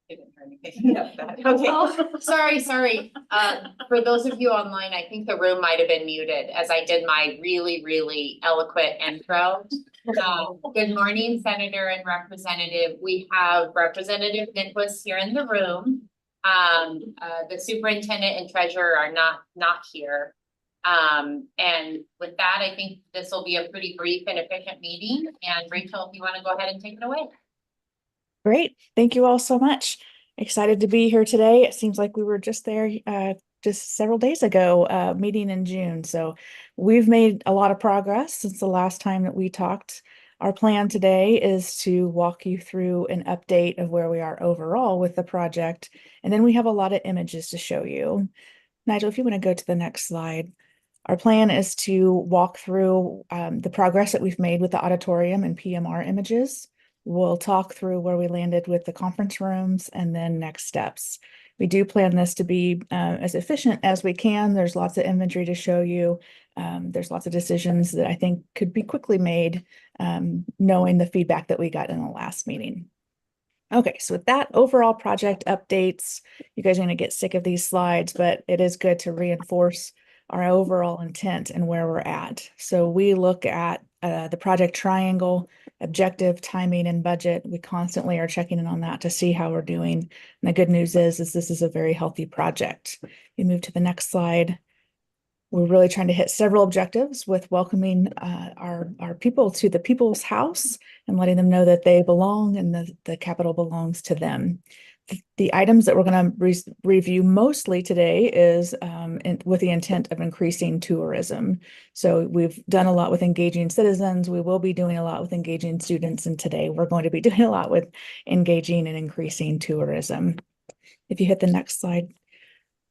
Didn't hear anything of that. Okay. Oh, sorry. For those of you online, I think the room might have been muted as I did my really eloquent intro. Good morning, Senator and Representative. We have Representative Nicholas here in the room. The superintendent and treasurer are not here. And with that, I think this will be a pretty brief and efficient meeting. And Rachel, if you want to go ahead and take it away. Great. Thank you all so much. Excited to be here today. It seems like we were just there just several days ago, meeting in June. So we've made a lot of progress since the last time that we talked. Our plan today is to walk you through an update of where we are overall with the project. And then we have a lot of images to show you. Nigel, if you want to go to the next slide. Our plan is to walk through the progress that we've made with the auditorium and PMR images. We'll talk through where we landed with the conference rooms and then next steps. We do plan this to be as efficient as we can. There's lots of imagery to show you. There's lots of decisions that I think could be quickly made, knowing the feedback that we got in the last meeting. Okay, so with that overall project updates, you guys are going to get sick of these slides, but it is good to reinforce our overall intent and where we're at. So we look at the project triangle, objective, timing, and budget. We constantly are checking in on that to see how we're doing. And the good news is this is a very healthy project. You move to the next slide. We're really trying to hit several objectives with welcoming our people to the People's House and letting them know that they belong and the Capitol belongs to them. The items that we're going to review mostly today is with the intent of increasing tourism. So we've done a lot with engaging citizens. We will be doing a lot with engaging students. And today we're going to be doing a lot with engaging and increasing tourism. If you hit the next slide.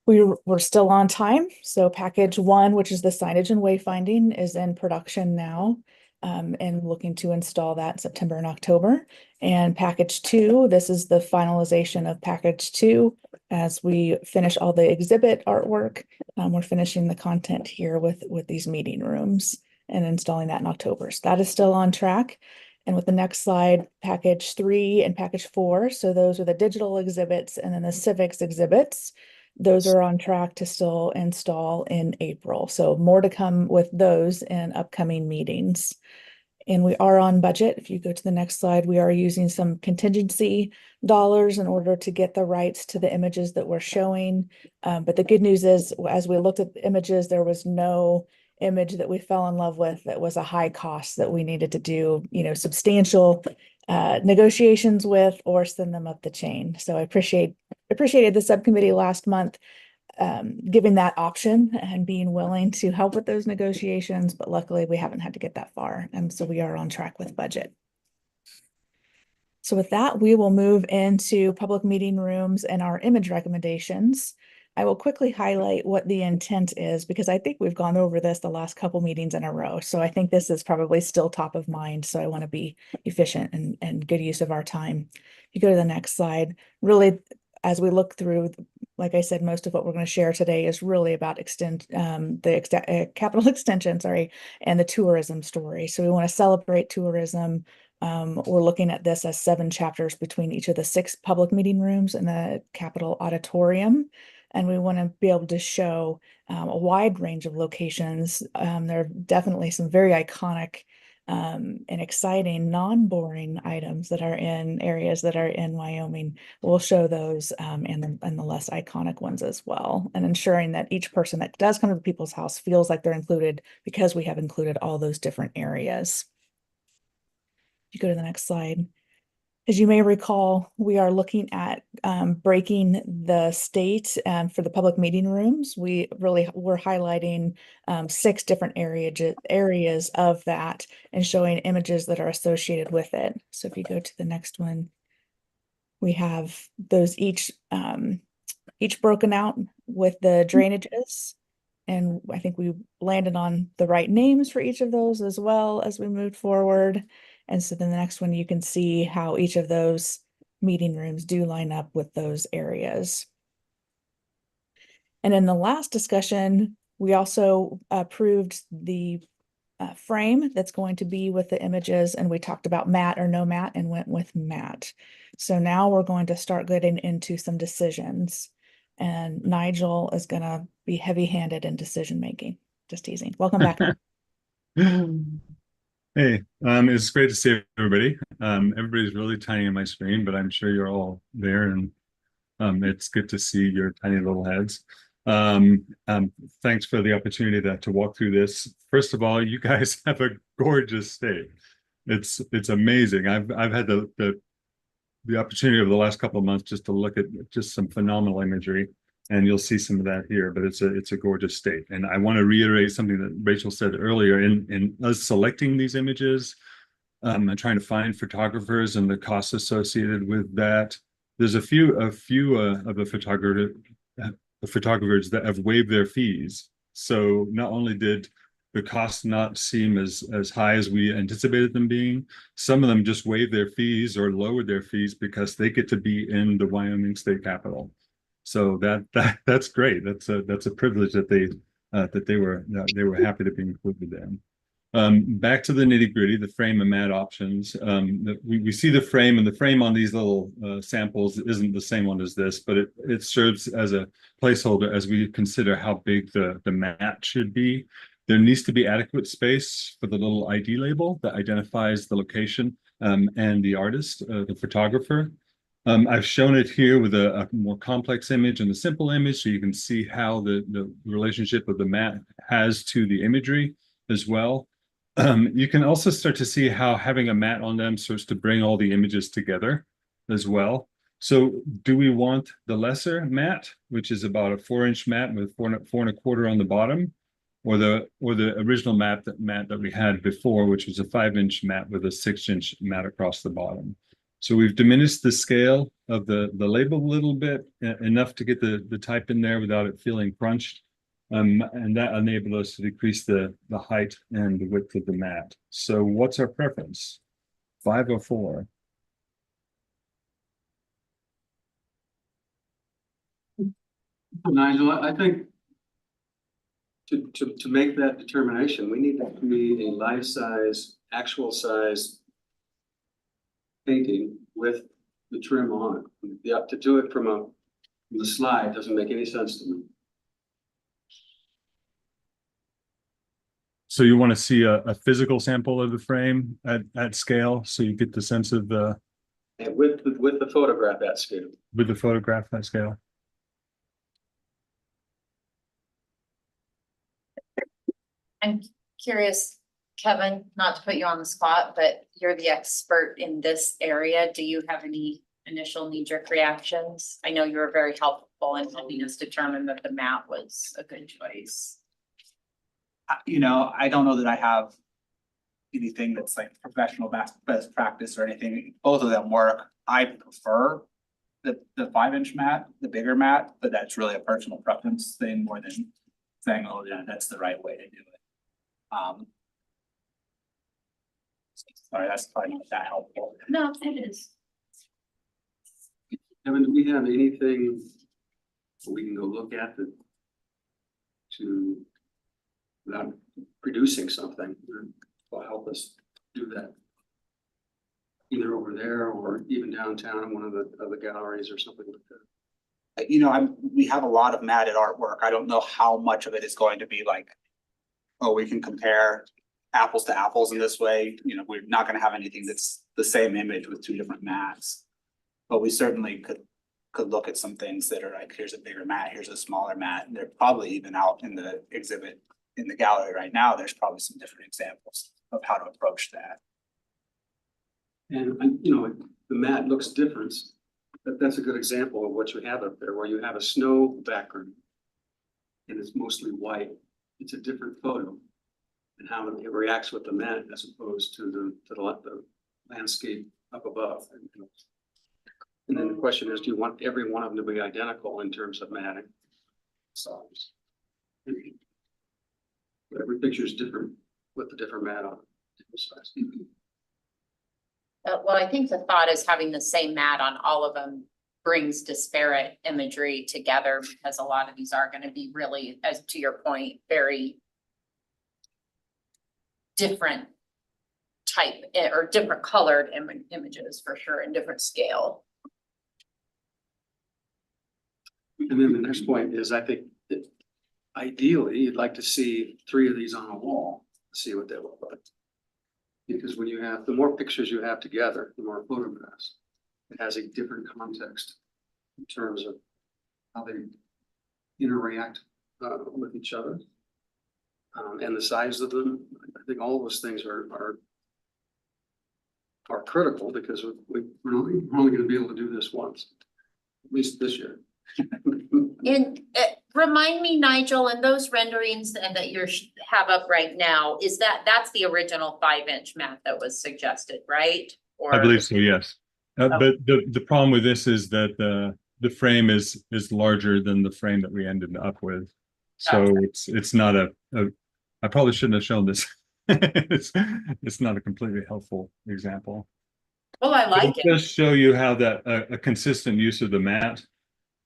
We're still on time. So package 1, which is the signage and wayfinding, is in production now. And looking to install that in September and October. And package 2, this is the finalization of package 2. As we finish all the exhibit artwork, we're finishing the content here with these meeting rooms and installing that in October. So that is still on track. And with the next slide, package 3 and package 4. So those are the digital exhibits and then the civics exhibits. Those are on track to still install in April. So more to come with those in upcoming meetings. And we are on budget. If you go to the next slide, we are using some contingency dollars in order to get the rights to the images that we're showing. But the good news is, as we looked at the images, there was no image that we fell in love with that was a high cost that we needed to do, substantial negotiations with or send them up the chain. So I appreciated the subcommittee last month giving that option and being willing to help with those negotiations, but luckily we haven't had to get that far. And so we are on track with budget. So with that, we will move into public meeting rooms and our image recommendations. I will quickly highlight what the intent is because I think we've gone over this the last couple meetings in a row. So I think this is probably still top of mind. So I want to be efficient and good use of our time. If you go to the next slide, really, as we look through, like I said, most of what we're going to share today is really about capital extension, and the tourism story. So we want to celebrate tourism. We're looking at this as 7 chapters between each of the 6 public meeting rooms and the Capitol Auditorium. And we want to be able to show a wide range of locations. There are definitely some very iconic and exciting, non-boring items that are in areas that are in Wyoming. We'll show those and the less iconic ones as well, and ensuring that each person that does come to the People's House feels like they're included because we have included all those different areas. If you go to the next slide. As you may recall, we are looking at breaking the state for the public meeting rooms. We're highlighting 6 different areas of that and showing images that are associated with it. So if you go to the next one, we have those each broken out with the drainages. And I think we landed on the right names for each of those as well as we moved forward. And so then the next one, you can see how each of those meeting rooms do line up with those areas. And in the last discussion, we also approved the frame that's going to be with the images, and we talked about matte or no matte and went with matte. So now we're going to start getting into some decisions, and Nigel is going to be heavy-handed in decision making. Just teasing. Welcome back. Hey, it's great to see everybody. Everybody's really tiny on my screen, but I'm sure you're all there, and it's good to see your tiny little heads. Thanks for the opportunity to walk through this. First of all, you guys have a gorgeous state. It's amazing. I've had the opportunity over the last couple of months just to look at just some phenomenal imagery, and you'll see some of that here, but it's a gorgeous state. And I want to reiterate something that Rachel said earlier in us selecting these images, and trying to find photographers and the costs associated with that. There's a few of the photographers that have waived their fees. So not only did the costs not seem as high as we anticipated them being, some of them just waived their fees or lowered their fees because they get to be in the Wyoming State Capitol. So that's great. That's a privilege that they were happy to be included in. Back to the nitty-gritty, the frame and matte options. We see the frame, and the frame on these little samples isn't the same one as this, but it serves as a placeholder as we consider how big the matte should be. There needs to be adequate space for the little ID label that identifies the location and the artist, the photographer. I've shown it here with a more complex image and the simple image, so you can see how the relationship of the matte has to the imagery as well. You can also start to see how having a matte on them starts to bring all the images together as well. So do we want the lesser matte, which is about a 4-inch matte with 4.25 on the bottom, or the original matte that we had before, which was a 5-inch matte with a 6-inch matte across the bottom? So we've diminished the scale of the label a little bit, enough to get the type in there without it feeling crunched. And that enabled us to decrease the height and the width of the matte. So what's our preference? 5 or 4? Nigel, I think to make that determination, we need to create a life-size, actual size painting with the trim on it. Yeah, to do it from the slide doesn't make any sense to me. So you want to see a physical sample of the frame at scale, so you get the sense of the And with the photograph at scale. with the photograph at scale. I'm curious, Kevin, not to put you on the spot, but you're the expert in this area. Do you have any initial knee-jerk reactions? I know you were very helpful in helping us determine that the matte was a good choice. I don't know that I have anything that's like professional best practice or anything. Both of them work. I prefer the 5-inch matte, the bigger matte, but that's really a personal preference thing more than saying, oh yeah, that's the right way to do it. Sorry, that's probably not that helpful. No, it is. Kevin, do we have anything we can go look at without producing something that will help us do that? Either over there or even downtown in one of the galleries or something like that. We have a lot of matted artwork. I don't know how much of it is going to be like, oh, we can compare apples to apples in this way. We're not going to have anything that's the same image with 2 different mattes, but we certainly could look at some things that are like, here's a bigger matte, here's a smaller matte. And they're probably even out in the exhibit in the gallery right now. There's probably some different examples of how to approach that. And the matte looks different. That's a good example of what you have up there, where you have a snow background and it's mostly white. It's a different photo, and how it reacts with the matte as opposed to the landscape up above. And then the question is, do you want every one of them to be identical in terms of matting size? Every picture is different with the different matte on different size. Well, I think the thought is having the same matte on all of them brings disparate imagery together, because a lot of these are going to be really, as to your point, very different type or different colored images for sure, and different scale. And then the next point is, I think that ideally, you'd like to see 3 of these on a wall, to see what they look like. Because when you have, the more pictures you have together, the more photographs, it has a different context in terms of how they interact with each other. And the size of them. I think all those things are critical, because we're only gonna be able to do this once, at least this year. And remind me, Nigel, and those renderings that you have up right now, that's the original 5-inch map that was suggested, right? I believe so, yes. But the problem with this is that the frame is larger than the frame that we ended up with. So it's not I probably shouldn't have shown this. It's not a completely helpful example. Well, I like it. Just show you how that a consistent use of the mat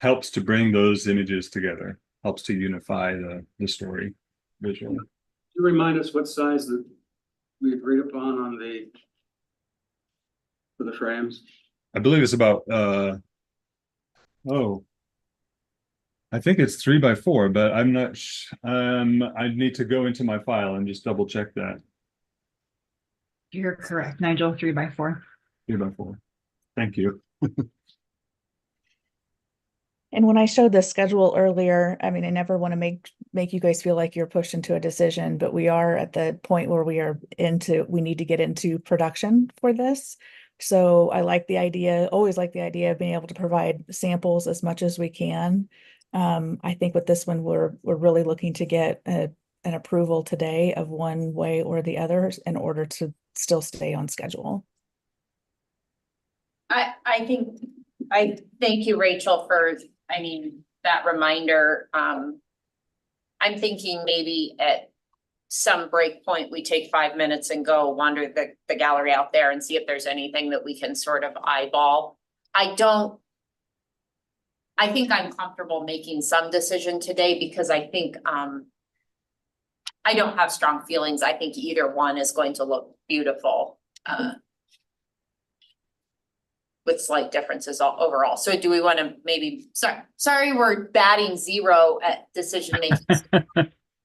helps to bring those images together, helps to unify the story visually. Can you remind us what size that we agreed upon on for the frames? I believe it's about I think it's 3x4, but I'm not I need to go into my file and just double check that. You're correct, Nigel, 3x4. 3x4. Thank you. And when I showed the schedule earlier, I mean, I never want to make you guys feel like you're pushed into a decision, but we are at the point where we need to get into production for this. So I like the idea, always like the idea of being able to provide samples as much as we can. I think with this one, we're really looking to get an approval today of one way or the other in order to still stay on schedule. I thank you, Rachel, for, that reminder. I'm thinking maybe at some break point, we take 5 minutes and go wander the gallery out there and see if there's anything that we can sort of eyeball. I think I'm comfortable making some decision today, because I think, I don't have strong feelings. I think either one is going to look beautiful. With slight differences overall. So do we want to maybe, sorry, we're batting 0 at decision making.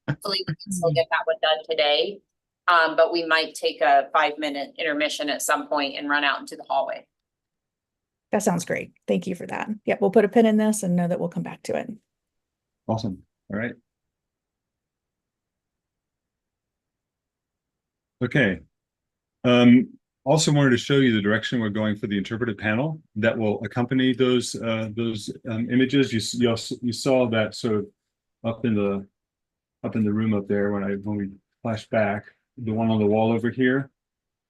Hopefully we can still get that one done today. But we might take a 5-minute intermission at some point and run out into the hallway. That sounds great. Thank you for that. Yep, we'll put a pin in this and know that we'll come back to it. Awesome. All right. Okay. Also wanted to show you the direction we're going for the interpretive panel that will accompany those images. You saw that sort of up in the room up there when we flashed back, the one on the wall over here.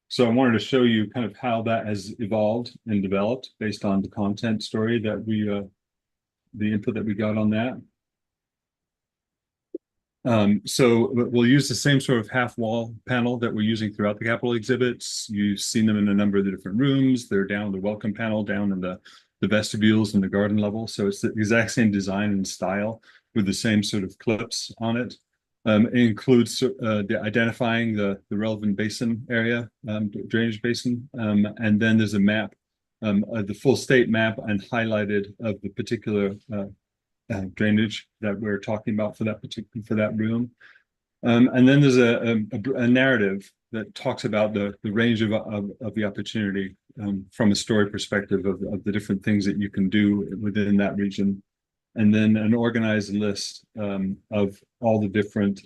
So I wanted to show you kind of how that has evolved and developed based on the content story that the input that we got on that. So we'll use the same sort of half wall panel that we're using throughout the Capitol exhibits. You've seen them in a number of the different rooms. They're down the welcome panel, down in the vestibules and the garden level. So it's the exact same design and style with the same sort of clips on it. It includes identifying the relevant basin area, drainage basin. And then there's a map, the full state map and highlighted of the particular drainage that we're talking about for that room. And then there's a narrative that talks about the range of the opportunity from a story perspective of the different things that you can do within that region. And then an organized list of all the different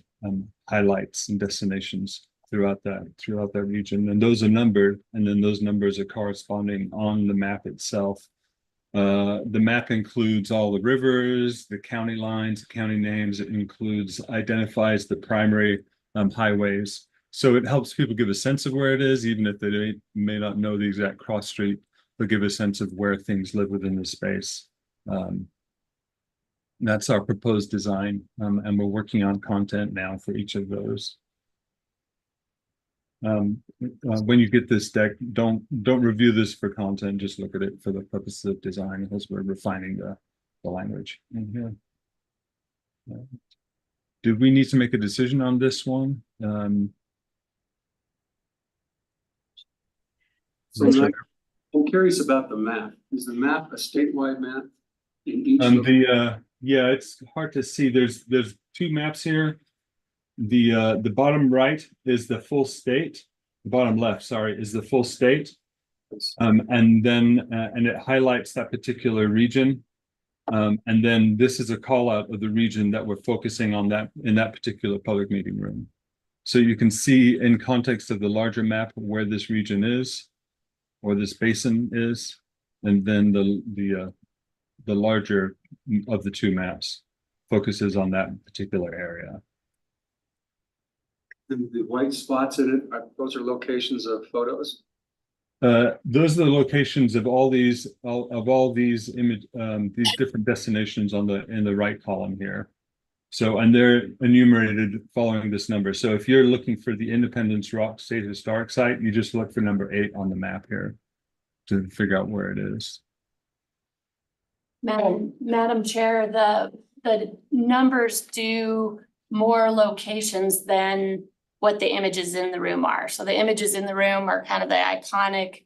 highlights and destinations throughout that region. And those are numbered, and then those numbers are corresponding on the map itself. The map includes all the rivers, the county lines, the county names. It identifies the primary highways. So it helps people give a sense of where it is, even if they may not know the exact cross street, but give a sense of where things live within the space. That's our proposed design, and we're working on content now for each of those. When you get this deck, don't review this for content, just look at it for the purposes of design as we're refining the language in here. Do we need to make a decision on this one? So I'm curious about the map. Is the map a statewide map in each? Yeah, it's hard to see. There's two maps here. The bottom right is the full state. The bottom left, sorry, is the full state. And then and it highlights that particular region. And then this is a call out of the region that we're focusing on that in that particular public meeting room. So you can see in context of the larger map where this region is, or this basin is, and then the larger of the two maps focuses on that particular area. And the white spots in it, those are locations of photos? Those are the locations of all these these different destinations in the right column here. So, and they're enumerated following this number. So if you're looking for the Independence Rock State Historic Site, you just look for number 8 on the map here to figure out where it is. Madam Chair, the numbers do more locations than what the images in the room are. So the images in the room are kind of the iconic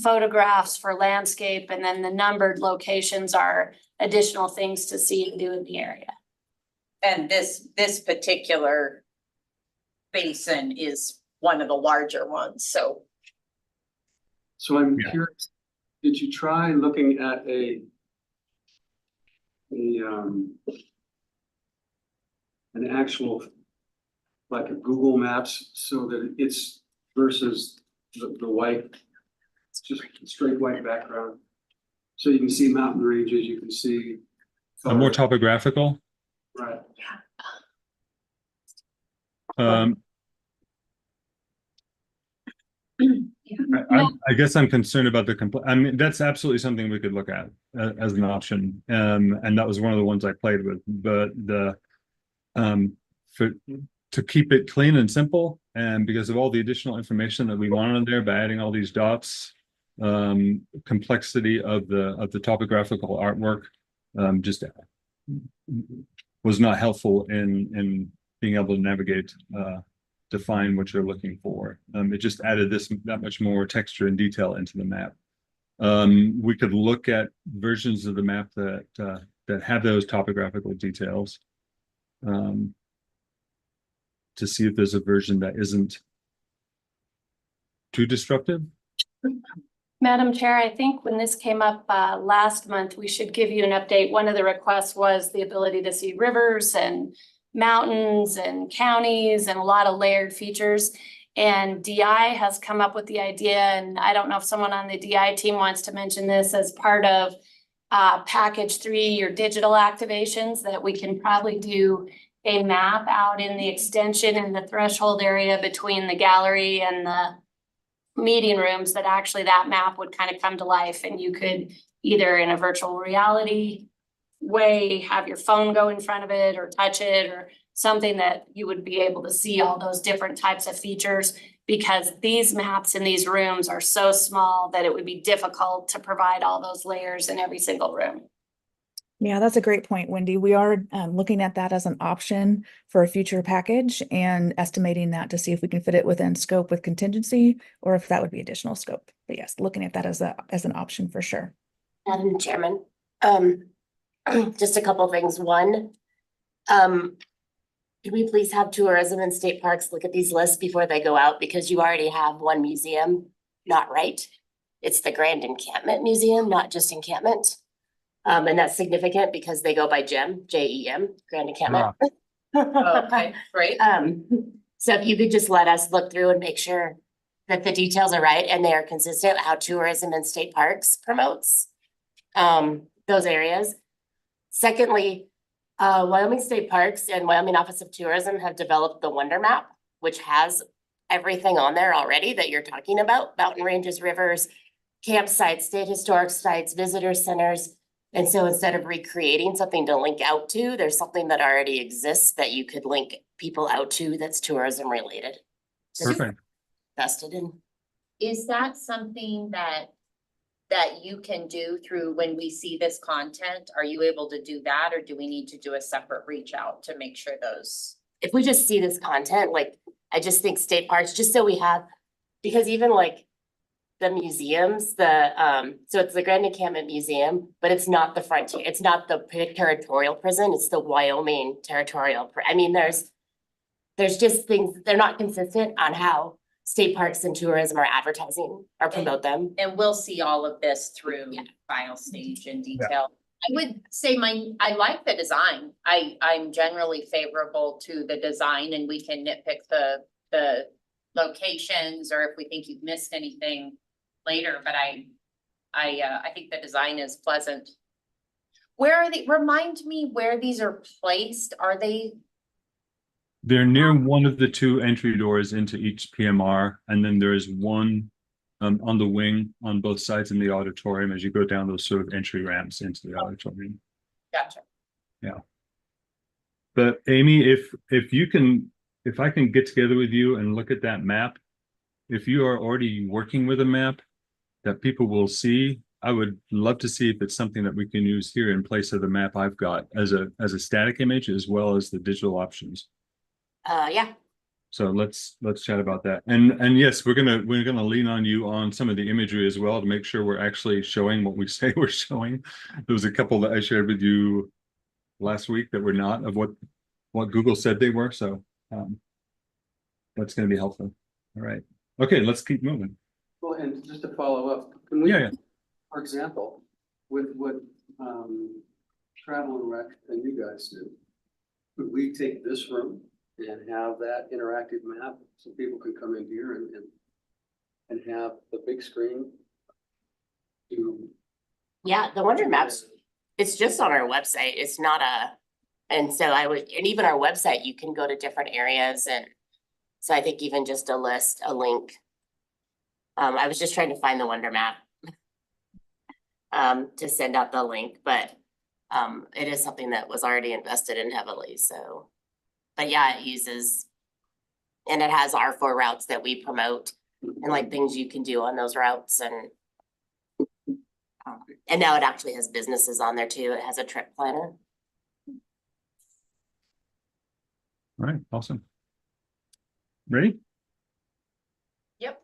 photographs for landscape, and then the numbered locations are additional things to see and do in the area. And this particular basin is one of the larger ones, so. So I'm curious, did you try looking at an actual, like a Google Maps, so that it's versus the white, it's just a straight white background. So you can see mountain ranges, you can see. More topographical. Right. I guess I'm concerned about I mean, that's absolutely something we could look at as an option. And that was one of the ones I played with. But to keep it clean and simple, and because of all the additional information that we wanted in there by adding all these dots, complexity of the topographical artwork just was not helpful in being able to navigate define what you're looking for. It just added that much more texture and detail into the map. We could look at versions of the map that have those topographical details to see if there's a version that isn't too disruptive. Madam Chair, I think when this came up last month, we should give you an update. One of the requests was the ability to see rivers and mountains and counties and a lot of layered features. And DI has come up with the idea, and I don't know if someone on the DI team wants to mention this as part of package 3, your digital activations, that we can probably do a map out in the extension and the threshold area between the gallery and the meeting rooms, that actually that map would kind of come to life, and you could either in a virtual reality way have your phone go in front of it or touch it or something that you would be able to see all those different types of features, because these maps in these rooms are so small that it would be difficult to provide all those layers in every single room. Yeah, that's a great point, Wendy. We are looking at that as an option for a future package and estimating that to see if we can fit it within scope with contingency, or if that would be additional scope. But yes, looking at that as an option for sure. Madam Chairman, just a couple things. One, could we please have tourism and state parks look at these lists before they go out, because you already have one museum not right. It's the Grand Encampment Museum, not just encampment. And that's significant because they go by GEM, J-E-M, Grand Encampment. Okay, great. So if you could just let us look through and make sure that the details are right and they are consistent with how tourism and state parks promotes those areas. Secondly, Wyoming State Parks and Wyoming Office of Tourism have developed the Wonder Map, which has everything on there already that you're talking about: mountain ranges, rivers, campsites, state historic sites, visitor centers. And so instead of recreating something to link out to, there's something that already exists that you could link people out to that's tourism related. Perfect. Vested in. Is that something that you can do through when we see this content? Are you able to do that, or do we need to do a separate reach out to make sure those? If we just see this content, like, I just think state parks, just so we have, because even like the museums, so it's the Grand Encampment Museum, but it's not the frontier, it's not the territorial prison, it's the Wyoming territorial. I mean, there's just things, they're not consistent on how state parks and tourism are advertising or promote them. And we'll see all of this through Yeah. final stage in detail. I would say I like the design. I'm generally favorable to the design, and we can nitpick the locations, or if we think you've missed anything later, but I think the design is pleasant. Where are they? Remind me where these are placed. Are they? They're near one of the two entry doors into each PMR, and then there is one on the wing on both sides in the auditorium as you go down those sort of entry ramps into the auditorium. Gotcha. But Amy, if I can get together with you and look at that map, if you are already working with a map that people will see, I would love to see if it's something that we can use here in place of the map I've got as a static image as well as the digital options. Yeah, So let's chat about that. And yes, we're gonna lean on you on some of the imagery as well to make sure we're actually showing what we say we're showing. There was a couple that I shared with you last week that were not of what Google said they were. So that's gonna be helpful. All right. Okay, let's keep moving. Well, and just to follow up, can we, Yeah. for example, with what Travel and Rec and you guys do, could we take this room and have that interactive map so people can come in here and have the big screen to yeah, the Wonder Maps, it's just on our website, it's not and even our website, you can go to different areas, and so I think even just a link. I was just trying to find the Wonder Map to send out the link, but it is something that was already invested in heavily, so. But yeah, it uses, and it has our 4 routes that we promote and like things you can do on those routes, and now it actually has businesses on there too. It has a trip planner. All right, awesome. Ready? Yep.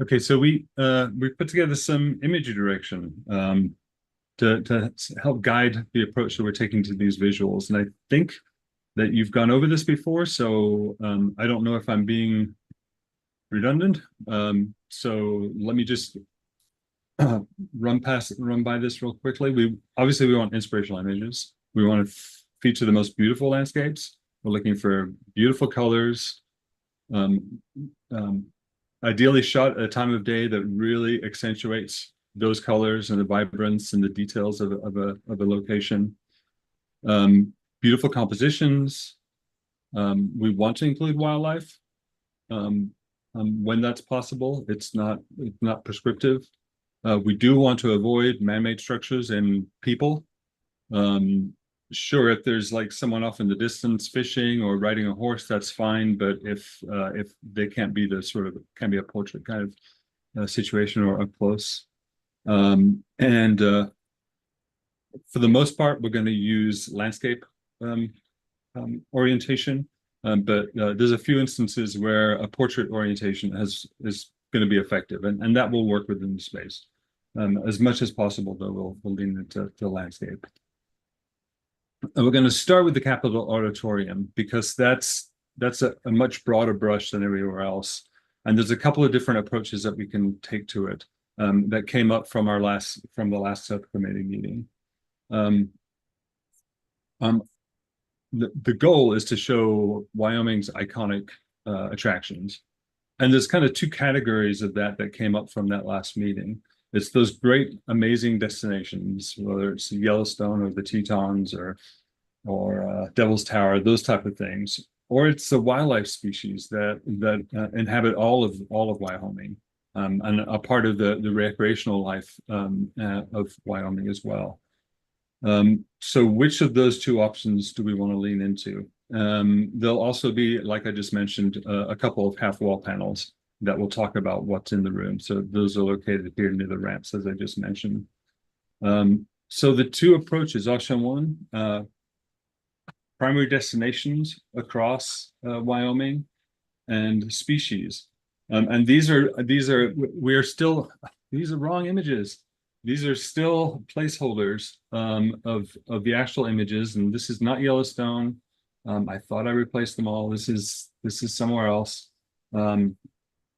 Okay, so we put together some imagery direction to help guide the approach that we're taking to these visuals. And I think that you've gone over this before, so I don't know if I'm being redundant. So let me just run by this real quickly. We want inspirational images. We want to feature the most beautiful landscapes. We're looking for beautiful colors, ideally shot at a time of day that really accentuates those colors and the vibrance and the details of a location. Beautiful compositions. We want to include wildlife when that's possible. It's not prescriptive. We do want to avoid man-made structures and people. Sure, if there's like someone off in the distance fishing or riding a horse, that's fine. But if they can't be can be a portrait kind of situation or up close. And for the most part, we're going to use landscape orientation, but there's a few instances where a portrait orientation is going to be effective, and that will work within the space. As much as possible, though, we'll lean into the landscape. And we're going to start with the Capitol Auditorium because that's a much broader brush than everywhere else. And there's a couple of different approaches that we can take to it that came up from the last subcommittee meeting. The goal is to show Wyoming's iconic attractions. And there's kind of 2 categories of that came up from that last meeting. It's those great, amazing destinations, whether it's Yellowstone or the Tetons or Devil's Tower, those type of things, or it's the wildlife species that inhabit all of Wyoming and a part of the recreational life of Wyoming as well. So which of those 2 options do we want to lean into? There'll also be, like I just mentioned, a couple of half-wall panels that will talk about what's in the room. So those are located here near the ramps, as I just mentioned. So the 2 approaches, option 1, primary destinations across Wyoming, and species. And these are, we are still, these are wrong images. These are still placeholders of the actual images, and this is not Yellowstone. I thought I replaced them all. This is somewhere else. And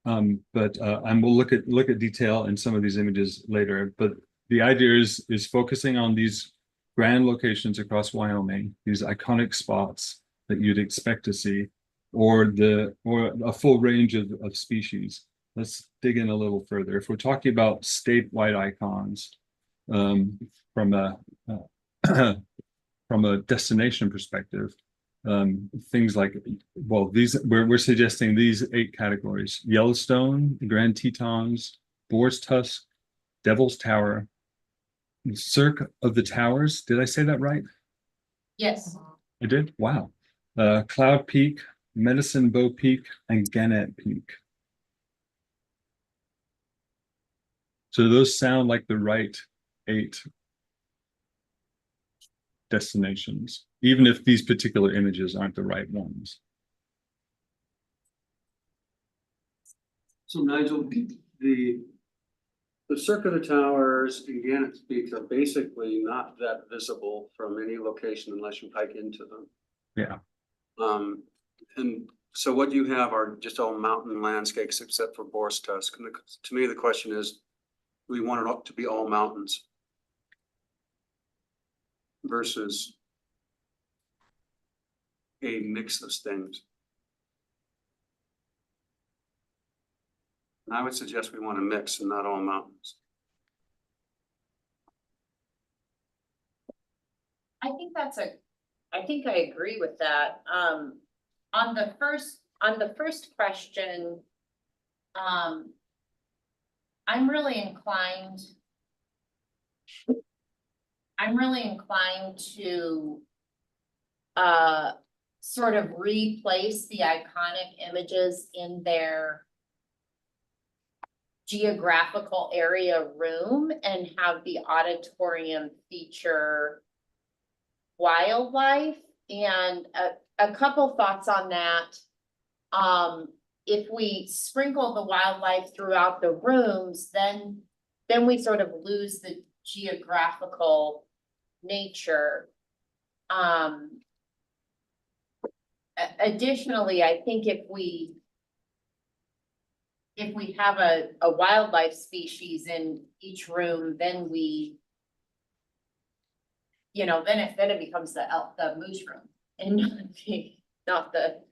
we'll look at detail in some of these images later. But the idea is focusing on these grand locations across Wyoming, these iconic spots that you'd expect to see, or a full range of species. Let's dig in a little further. If we're talking about statewide icons, from a from a destination perspective, things like, well, these we're suggesting these 8 categories: Yellowstone, Grand Tetons, Boar's Tusk, Devil's Tower, Cirque of the Towers. Did I say that right? Yes. I did. Wow. Cloud Peak, Medicine Bow Peak, and Gannett Peak. So those sound like the right 8 destinations, even if these particular images aren't the right ones. So Nigel, the Cirque of the Towers and Gannett Peak are basically not that visible from any location unless you hike into them. Yeah. And so what you have are just all mountain landscapes except for Boar's Tusk. And to me, the question is, we want it to be all mountains versus a mix of things. And I would suggest we want to mix and not all mountains. I think I agree with that. On the first question, I'm really inclined to sort of replace the iconic images in their geographical area room and have the auditorium feature wildlife. And a couple thoughts on that. If we sprinkle the wildlife throughout the rooms, then we sort of lose the geographical nature. Additionally, I think if we have a wildlife species in each room, then we, then it becomes the moose room and not the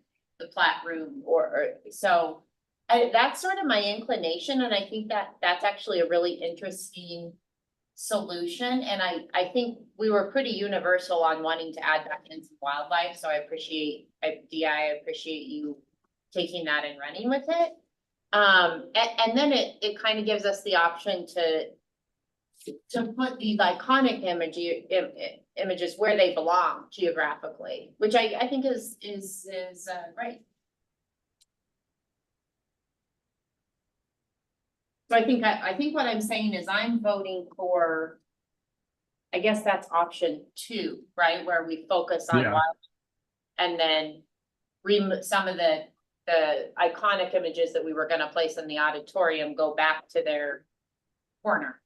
plat room or so. That's sort of my inclination, and I think that's actually a really interesting solution. And I think we were pretty universal on wanting to add back in some wildlife. So I appreciate you taking that and running with it. And then it kind of gives us the option to put these iconic images where they belong geographically, which I think is right. So I think what I'm saying is I'm voting for, I guess that's option 2, right? Where we focus on Yeah. wild and then remove some of the iconic images that we were going to place in the auditorium, go back to their corner.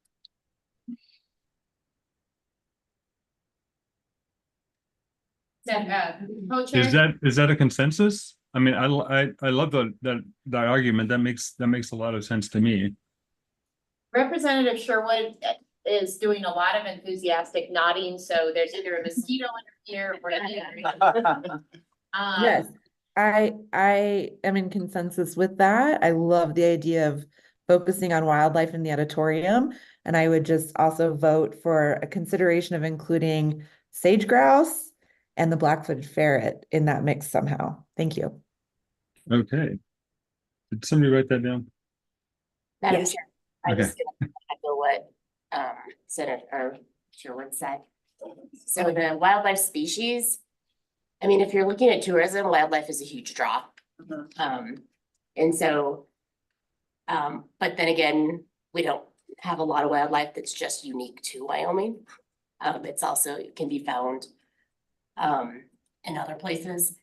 Co-chair? Is that a consensus? I mean, I love that argument. That makes a lot of sense to me. Representative Sherwood is doing a lot of enthusiastic nodding, so there's either a mosquito in here or Yes, I am in consensus with that. I love the idea of focusing on wildlife in the auditorium. And I would just also vote for a consideration of including sage grouse and the black-footed ferret in that mix somehow. Thank you. Okay. Did somebody write that down? Madam Yes. Chair, I'm Okay. just gonna echo what Senator Sherwood said. So the wildlife species, I mean, if you're looking at tourism, wildlife is a huge draw. And so, but then again, we don't have a lot of wildlife that's just unique to Wyoming. It's also, it can be found in other places.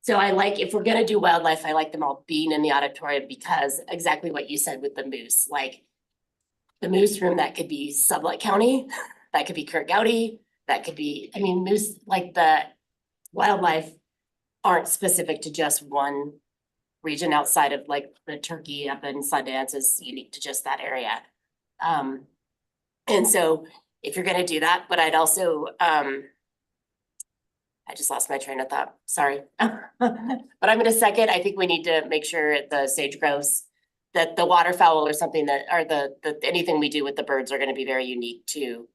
So I like, if we're gonna do wildlife, I like them all being in the auditorium because exactly what you said with the moose, like the moose room, that could be Sublette County, that could be Kurt Gowdy, that could be, I mean, moose, like the wildlife aren't specific to just one region outside of like the turkey up in Sundance is unique to just that area. And so if you're gonna do that, but I'd also, I just lost my train of thought, sorry. But I'm gonna second, I think we need to make sure the sage grouse, that the waterfowl or something that, or anything we do with the birds are gonna be very unique to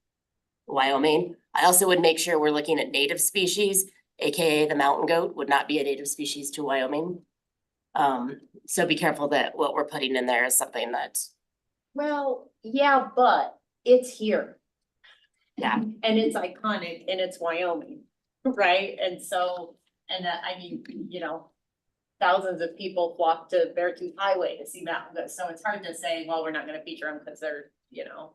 Wyoming. I also would make sure we're looking at native species, AKA the mountain goat would not be a native species to Wyoming. So be careful that what we're putting in there is something that, Well, yeah, but it's here. yeah, And it's iconic and it's Wyoming, right? And so, and I mean, you know, thousands of people flock to Beartooth Highway to see mountain goats. So it's hard to say, well, we're not gonna feature them because they're, you know.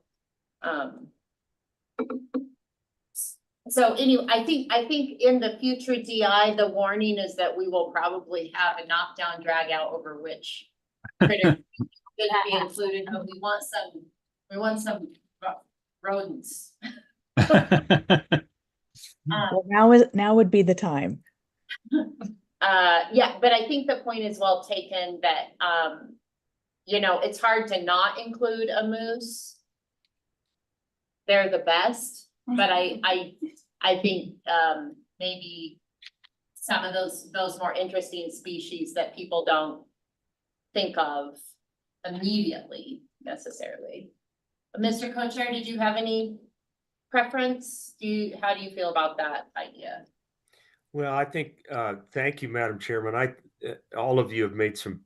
So anyway, I think in the future DI, the warning is that we will probably have a knockdown drag out over which critter should be included, but we want some rodents. Well, now would be the time. Yeah, but I think the point is well taken that, you know, it's hard to not include a moose. They're the best, but I think, maybe some of those more interesting species that people don't think of immediately necessarily. Mr. Co-Chair, did you have any preference? How do you feel about that idea? Well, I think, thank you, Madam Chairman. All of you have made some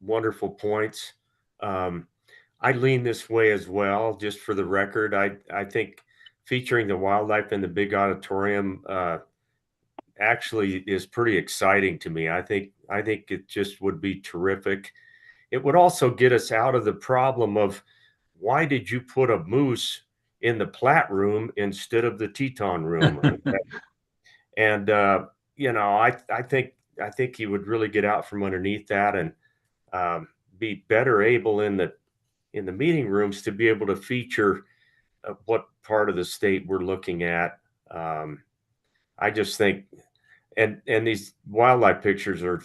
wonderful points. I lean this way as well, just for the record. I think featuring the wildlife in the big auditorium actually is pretty exciting to me. I think it just would be terrific. It would also get us out of the problem of why did you put a moose in the Platte room instead of the Teton room? And you know, I think he would really get out from underneath that and be better able in the meeting rooms to be able to feature what part of the state we're looking at. I just think, and these wildlife pictures are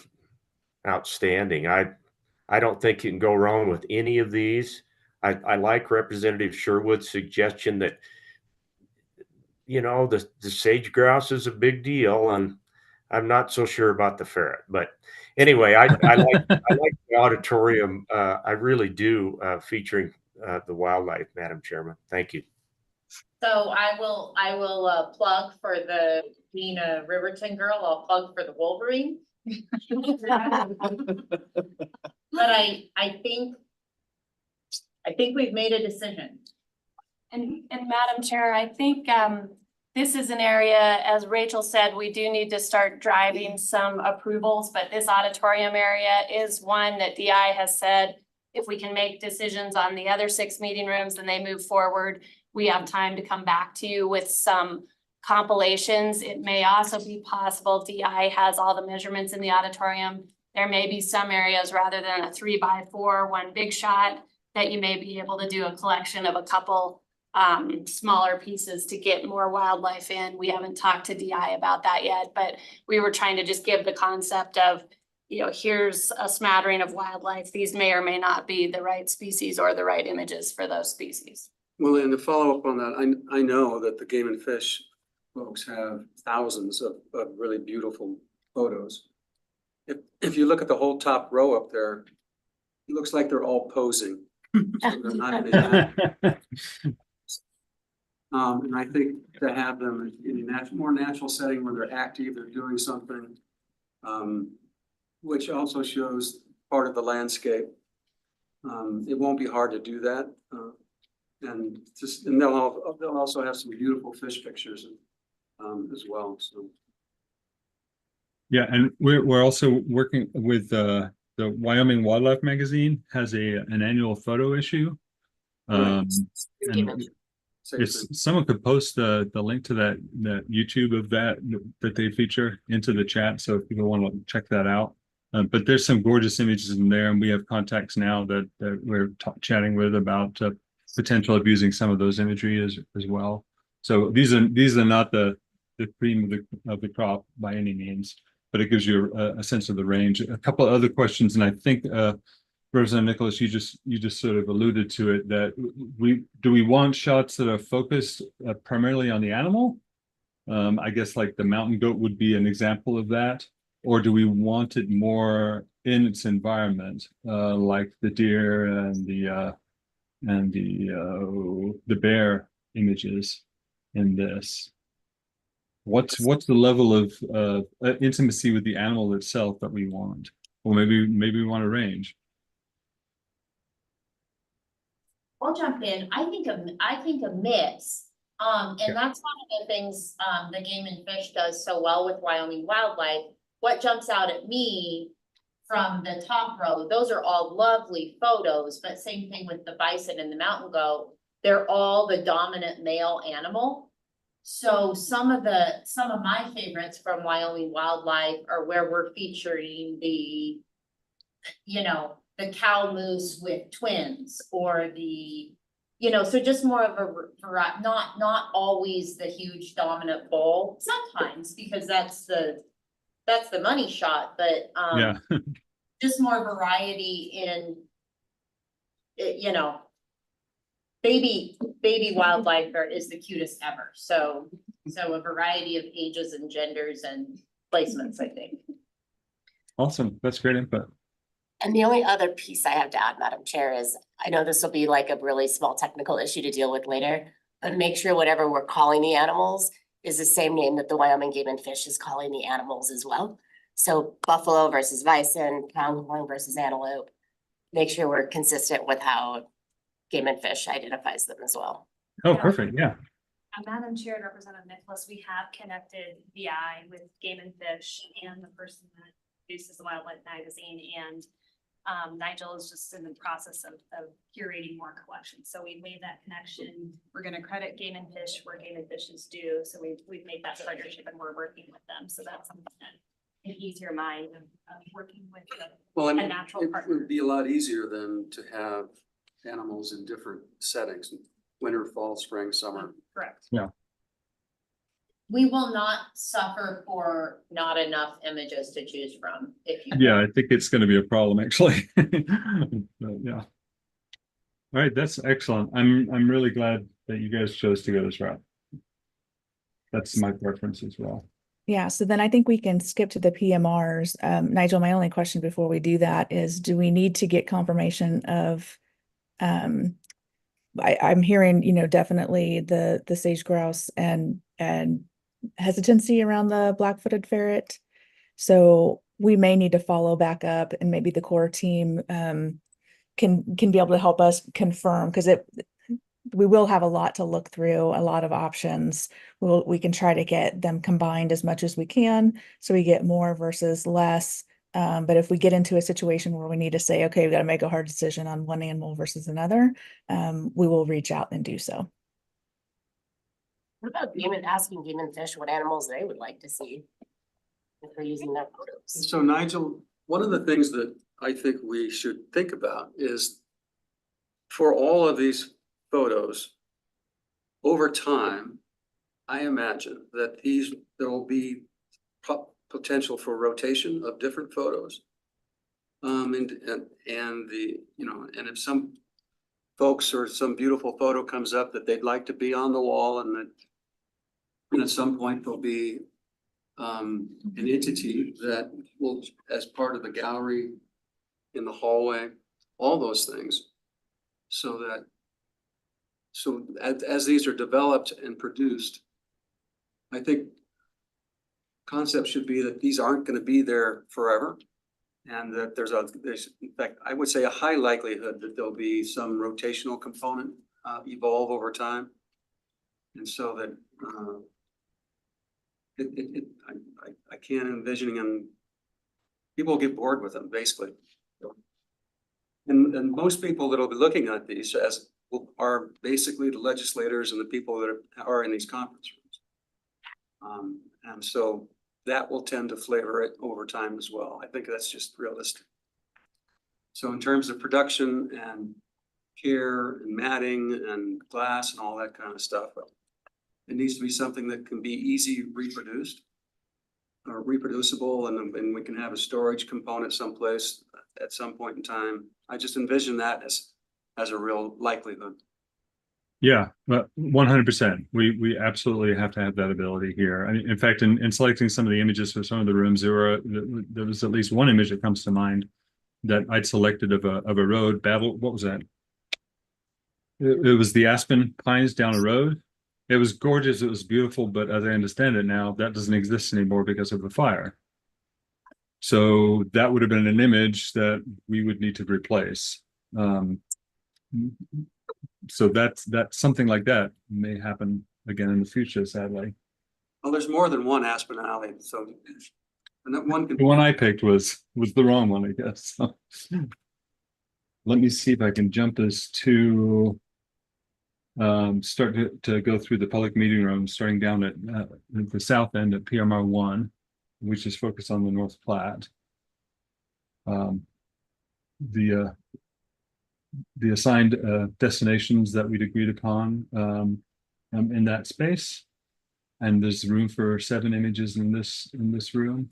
outstanding. I don't think you can go wrong with any of these. I like Representative Sherwood's suggestion that, you know, the sage grouse is a big deal, and I'm not so sure about the ferret. But anyway, I like the auditorium. I really do, featuring the wildlife, Madam Chairman. Thank you. So I will plug for the being a Riverton girl. I'll plug for the Wolverine. But I think we've made a decision. And Madam Chair, I think this is an area, as Rachel said, we do need to start driving some approvals, but this auditorium area is one that DI has said, if we can make decisions on the other 6 meeting rooms and they move forward, we have time to come back to you with some compilations. It may also be possible DI has all the measurements in the auditorium. There may be some areas rather than a 3x4, one big shot, that you may be able to do a collection of a couple smaller pieces to get more wildlife in. We haven't talked to DI about that yet, but we were trying to just give the concept of, you know, here's a smattering of wildlife. These may or may not be the right species or the right images for those species. Well, and to follow up on that, I know that the Game and Fish folks have thousands of really beautiful photos. If you look at the whole top row up there, it looks like they're all posing. So they're not and I think to have them in a more natural setting where they're active, they're doing something, which also shows part of the landscape. It won't be hard to do that. And they'll also have some beautiful fish pictures as well. So Yeah, and we're also working with the Wyoming Wildlife Magazine has an annual photo issue. And Same If thing. someone could post the link to that YouTube of that they feature into the chat, so if people want to check that out. But there's some gorgeous images in there, and we have contacts now that we're chatting with about potential of using some of those imagery as well. So these are not the cream of the crop by any means, but it gives you a sense of the range. A couple of other questions, and I think Representative Nicholas, you just sort of alluded to it, that we want shots that are focused primarily on the animal? I guess like the mountain goat would be an example of that. Or do we want it more in its environment, like the deer and the bear images in this? What's the level of intimacy with the animal itself that we want? Or maybe we want a range. I'll jump in. I think a mix. And that's one of the things the Game and Fish does so well with Wyoming Wildlife. What jumps out at me from the top row, those are all lovely photos, but same thing with the bison and the mountain goat. They're all the dominant male animal. So some of my favorites from Wyoming Wildlife are where we're featuring the, the cow moose with twins, or the, so just more of a variety, not always the huge dominant bull, sometimes, because that's the money shot, but Yeah. just more variety in, baby wildlife is the cutest ever. So a variety of ages and genders and placements, I think. Awesome. That's great input. And the only other piece I have to add, Madam Chair, is I know this will be like a really small technical issue to deal with later, but make sure whatever we're calling the animals is the same name that the Wyoming Game and Fish is calling the animals as well. So buffalo versus bison, pronghorn versus antelope. Make sure we're consistent with how Game and Fish identifies them as well. Oh, perfect. Yeah. Madam Chair and Representative Nicholas, we have connected VI with Game and Fish and the person that produces the Wildlife magazine, and Nigel is just in the process of curating more collections. So we've made that connection. We're going to credit Game and Fish where Game and Fish is due. So we've made that partnership and we're working with them. So that's something that an easier mind of working with Well, a natural it partner. would be a lot easier than to have animals in different settings: winter, fall, spring, summer. Correct. Yeah. We will not suffer for not enough images to choose from. If you Yeah, I think it's going to be a problem actually. But, yeah. All right, that's excellent. I'm really glad that you guys chose to go this route. That's my preference as well. Yeah, so then I think we can skip to the PMRs. Nigel, my only question before we do that is, do we need to get confirmation of, I'm hearing, definitely the sage grouse and hesitancy around the black-footed ferret. So we may need to follow back up, and maybe the core team can be able to help us confirm, because we will have a lot to look through, a lot of options. We can try to get them combined as much as we can, so we get more versus less. But if we get into a situation where we need to say, okay, we've got to make a hard decision on one animal versus another, we will reach out and do so. What about asking Game and Fish what animals they would like to see if they're using their photos? So Nigel, one of the things that I think we should think about is, for all of these photos, over time, I imagine that there will be potential for rotation of different photos. And if some folks or some beautiful photo comes up that they'd like to be on the wall, and at some point there'll be an entity that will, as part of the gallery in the hallway, all those things, so as these are developed and produced, I think concept should be that these aren't going to be there forever, and that there's in fact, I would say a high likelihood that there'll be some rotational component evolve over time, and so that I can't envision, and people get bored with them basically. And most people that'll be looking at these as are basically the legislators and the people that are in these conference rooms. And so that will tend to flavor it over time as well. I think that's just realistic. So in terms of production and care and matting and glass and all that kind of stuff, it needs to be something that can be easy reproduced or reproducible, and we can have a storage component someplace at some point in time. I just envision that as a real likelihood. Yeah, but 100%. We absolutely have to have that ability here. I mean, in fact, in selecting some of the images for some of the rooms, there was at least one image that comes to mind that I'd selected of a road battle. What was that? It was the aspen pines down a road. It was gorgeous. It was beautiful, but as I understand it now, that doesn't exist anymore because of the fire. So that would have been an image that we would need to replace. So that's something like that may happen again in the future, sadly. Well, there's more than one Aspen Alley, so and that one can. The one I picked was the wrong one, I guess. Let me see if I can jump this to start to go through the public meeting room, starting down at the south end at PMR 1, which is focused on the North Platte. The assigned destinations that we'd agreed upon in that space, and there's room for 7 images in this room.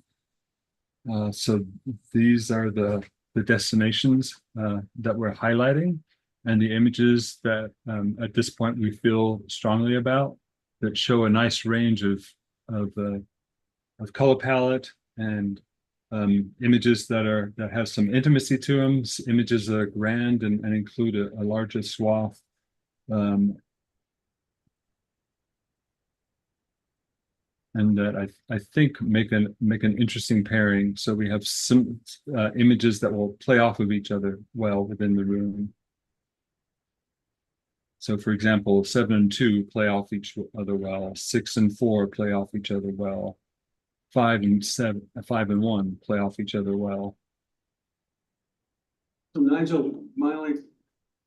So these are the destinations that we're highlighting, and the images that at this point we feel strongly about, that show a nice range of color palette and images that have some intimacy to them, images that are grand and include a larger swath. And that I think make an interesting pairing. So we have some images that will play off of each other well within the room. So for example, 7 and 2 play off each other well, 6 and 4 play off each other well. 5 and 1 play off each other well. So Nigel, my only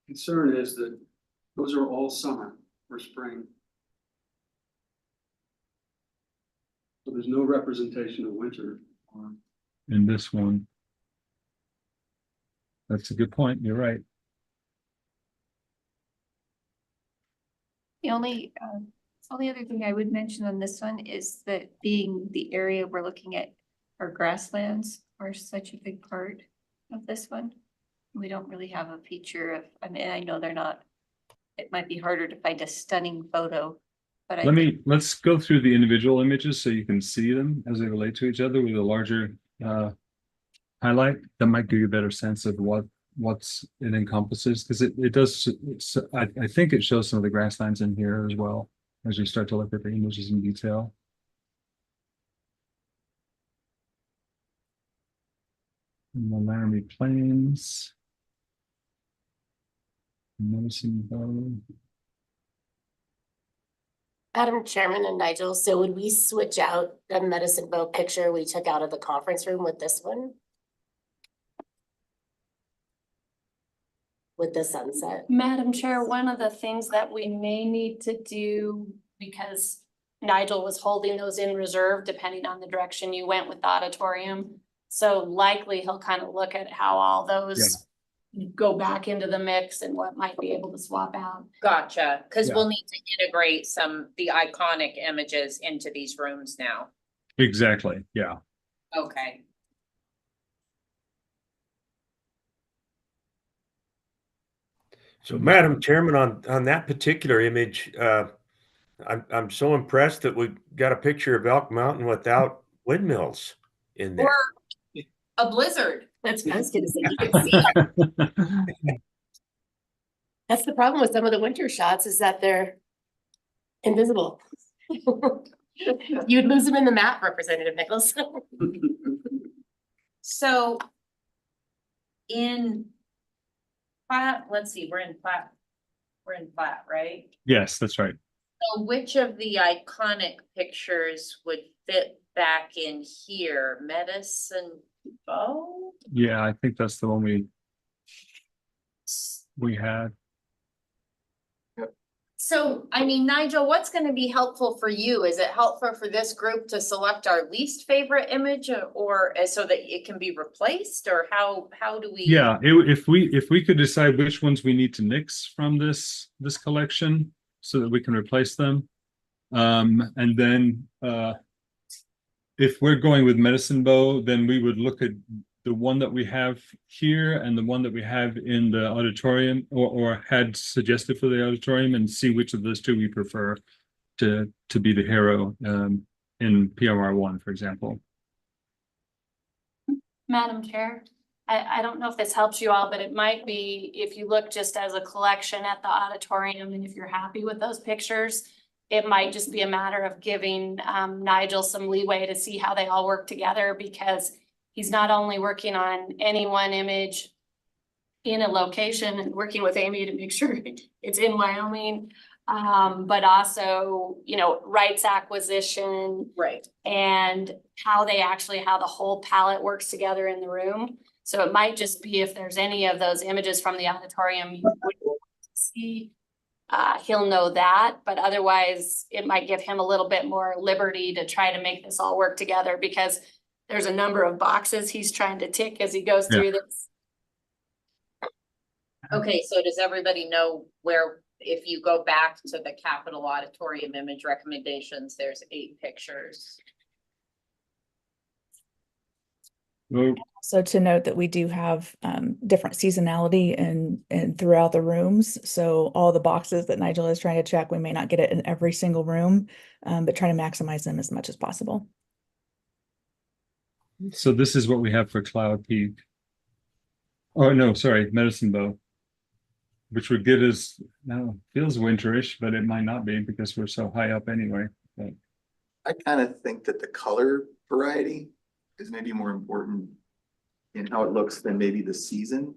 concern is that those are all summer or spring. So there's no representation of winter. In this one. That's a good point. You're right. The only other thing I would mention on this one is that being the area we're looking at, our grasslands are such a big part of this one. We don't really have a feature of, I mean, I know they're not, it might be harder to find a stunning photo, but let's go through the individual images so you can see them as they relate to each other with a larger highlight. That might give you a better sense of what's it encompasses, because it does. I think it shows some of the grasslands in here as well as you start to look at the images in detail. And the Laramie Plains. Medicine Bow. Madam Chairman and Nigel, so would we switch out the Medicine Bow picture we took out of the conference room with this one? With the sunset? Madam Chair, one of the things that we may need to do, because Nigel was holding those in reserve depending on the direction you went with the auditorium. So likely he'll kind of look at how all those go back into the mix and what might be able to swap out. Gotcha, because Yeah. we'll need to integrate the iconic images into these rooms now. Exactly. Yeah. Okay. So, Madam Chairman, on that particular image, I'm so impressed that we got a picture of Elk Mountain without windmills in there. Or a blizzard. That's what I was gonna say. You can see them. That's the problem with some of the winter shots, is that they're invisible. You'd lose them in the map, Representative Nichols. So in Platte, let's see, we're in Platte, right? Yes, that's right. So which of the iconic pictures would fit back in here? Medicine Bow? Yeah, I think that's the one we had. So, I mean, Nigel, what's gonna be helpful for you? Is it helpful for this group to select our least favorite image or so that it can be replaced, or how do we? Yeah, if we could decide which ones we need to nix from this collection so that we can replace them. And then if we're going with Medicine Bow, then we would look at the one that we have here and the one that we have in the auditorium or had suggested for the auditorium and see which of those two we prefer to be the hero in PMR1, for example. Madam Chair, I don't know if this helps you all, but it might be if you look just as a collection at the auditorium and if you're happy with those pictures, it might just be a matter of giving Nigel some leeway to see how they all work together, because he's not only working on any one image in a location and working with Amy to make sure it's in Wyoming, but also, you know, rights acquisition. Right. And how the whole palette works together in the room. So it might just be if there's any of those images from the auditorium you would want to see, he'll know that, but otherwise it might give him a little bit more liberty to try to make this all work together, because there's a number of boxes he's trying to tick as he goes through this. Okay, so does everybody know where, if you go back to the Capitol Auditorium image recommendations, there's 8 pictures. Well, So to note that we do have different seasonality and throughout the rooms. So all the boxes that Nigel is trying to check, we may not get it in every single room, but trying to maximize them as much as possible. so this is what we have for Cloud Peak. Oh, no, sorry, Medicine Bow. Which would get us, now feels winterish, but it might not be because we're so high up anyway. But I kind of think that the color variety is maybe more important in how it looks than maybe the season.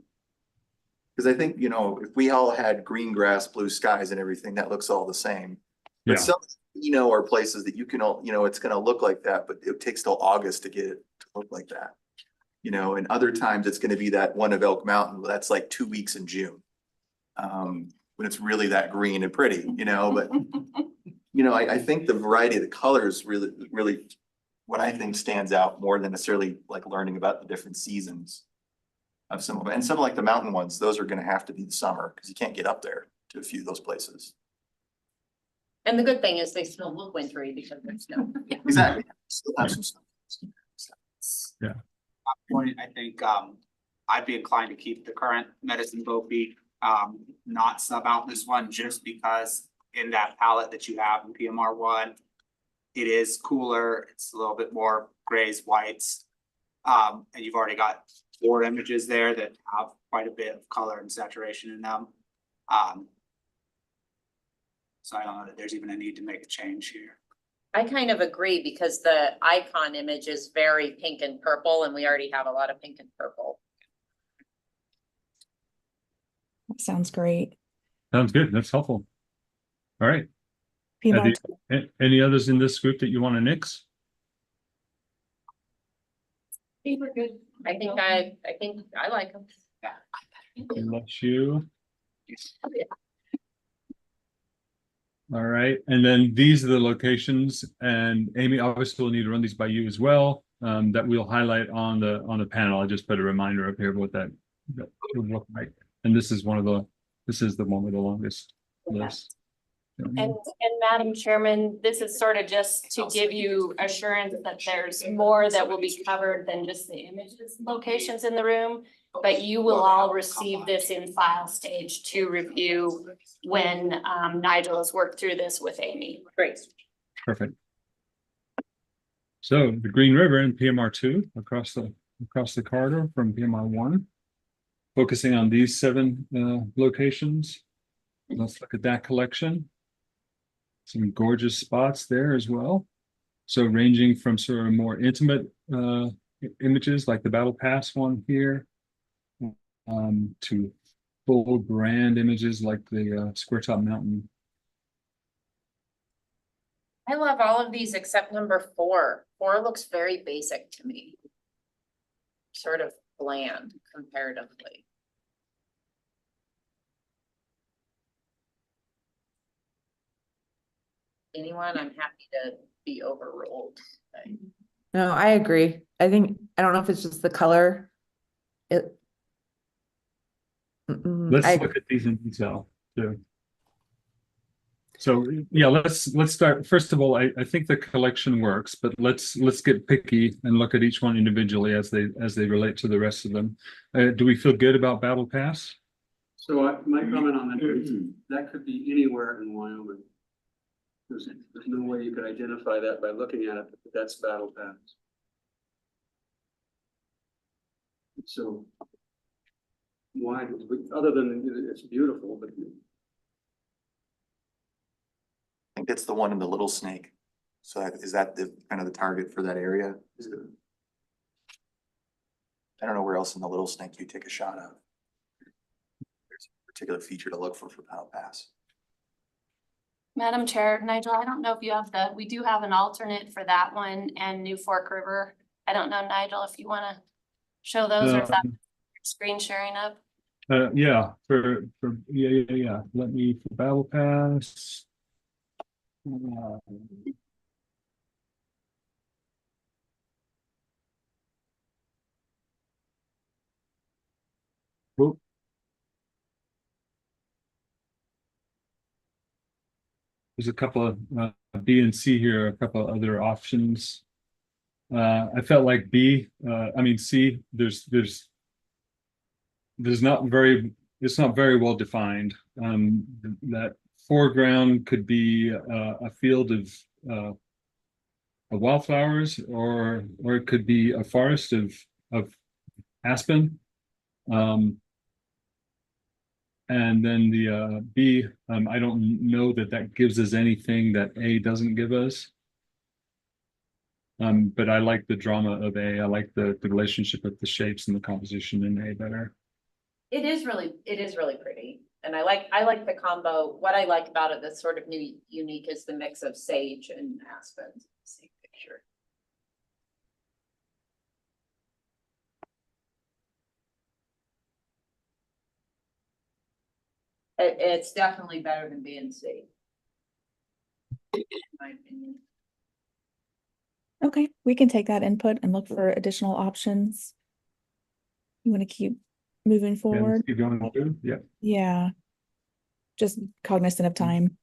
Because I think, you know, if we all had green grass, blue skies and everything, that looks all the same. But yeah, some, you know, are places that you can all, you know, it's gonna look like that, but it takes till August to get it to look like that. You know, and other times it's gonna be that one of Elk Mountain, that's like 2 weeks in June. When it's really that green and pretty, you know, but you know, I think the variety of the colors really what I think stands out more than necessarily like learning about the different seasons of some of them. And some like the mountain ones, those are gonna have to be the summer because you can't get up there to a few of those places. And the good thing is they still look wintry because there's snow. Exactly. Still have some stuff. yeah. Point, I think, I'd be inclined to keep the current Medicine Bow Peak, not sub out this one just because in that palette that you have in PMR1, it is cooler, it's a little bit more grays, whites. And you've already got 4 images there that have quite a bit of color and saturation in them. So I don't know that there's even a need to make a change here. I kind of agree because the icon image is very pink and purple and we already have a lot of pink and purple. That sounds great. Sounds good. That's helpful. All right. PMR Any others in this group that you want to nix? We're good. I think I like them. Bless you. All right, and then these are the locations, and Amy obviously will need to run these by you as well. That we'll highlight on the panel. I just put a reminder up here of what that would look like. And this is the one with the longest list. And Madam Chairman, this is sort of just to give you assurance that there's more that will be covered than just the images locations in the room. But you will all receive this in file stage to review when Nigel has worked through this with Amy. Great. Perfect. So the Green River in PMR2 across the corridor from PMR1, focusing on these 7 locations. Let's look at that collection. Some gorgeous spots there as well. So ranging from sort of more intimate images like the Battle Pass one here, to full grand images like the Square Top Mountain. I love all of these except number 4. 4 looks very basic to me. Sort of bland comparatively. anyone, I'm happy to be overruled. No, I agree. I think, I don't know if it's just the color. It. Let's I look at these in detail too. So yeah, let's start. First of all, I think the collection works, but let's get picky and look at each one individually as they relate to the rest of them. Do we feel good about Battle Pass? So my comment on that is that could be anywhere in Wyoming. There's no way you could identify that by looking at it, but that's Battle Pass. So why, other than it's beautiful, but I think that's the one in the Little Snake. So is that the kind of the target for that area? Is it? I don't know where else in the Little Snake you take a shot of. There's a particular feature to look for Battle Pass. Madam Chair, Nigel, I don't know if you have we do have an alternate for that one and New Fork River. I don't know, Nigel, if you wanna show those or if that's screen sharing up. Yeah, yeah. Let me for Battle Pass. Whoop. There's a couple of B and C here, a couple of other options. I felt like C, there's not very, it's not very well defined. That foreground could be a field of wildflowers, or it could be a forest of aspen. And then the B, I don't know that gives us anything that A doesn't give us. But I like the drama of A. I like the relationship of the shapes and the composition in A better. It is really pretty. And I like the combo. What I like about it that's sort of unique is the mix of sage and aspen. Same picture. It's definitely better than B and C. In my opinion. Okay, we can take that input and look for additional options. You want to keep moving forward? Keep going through. Yeah. Yeah. Just cognizant of time.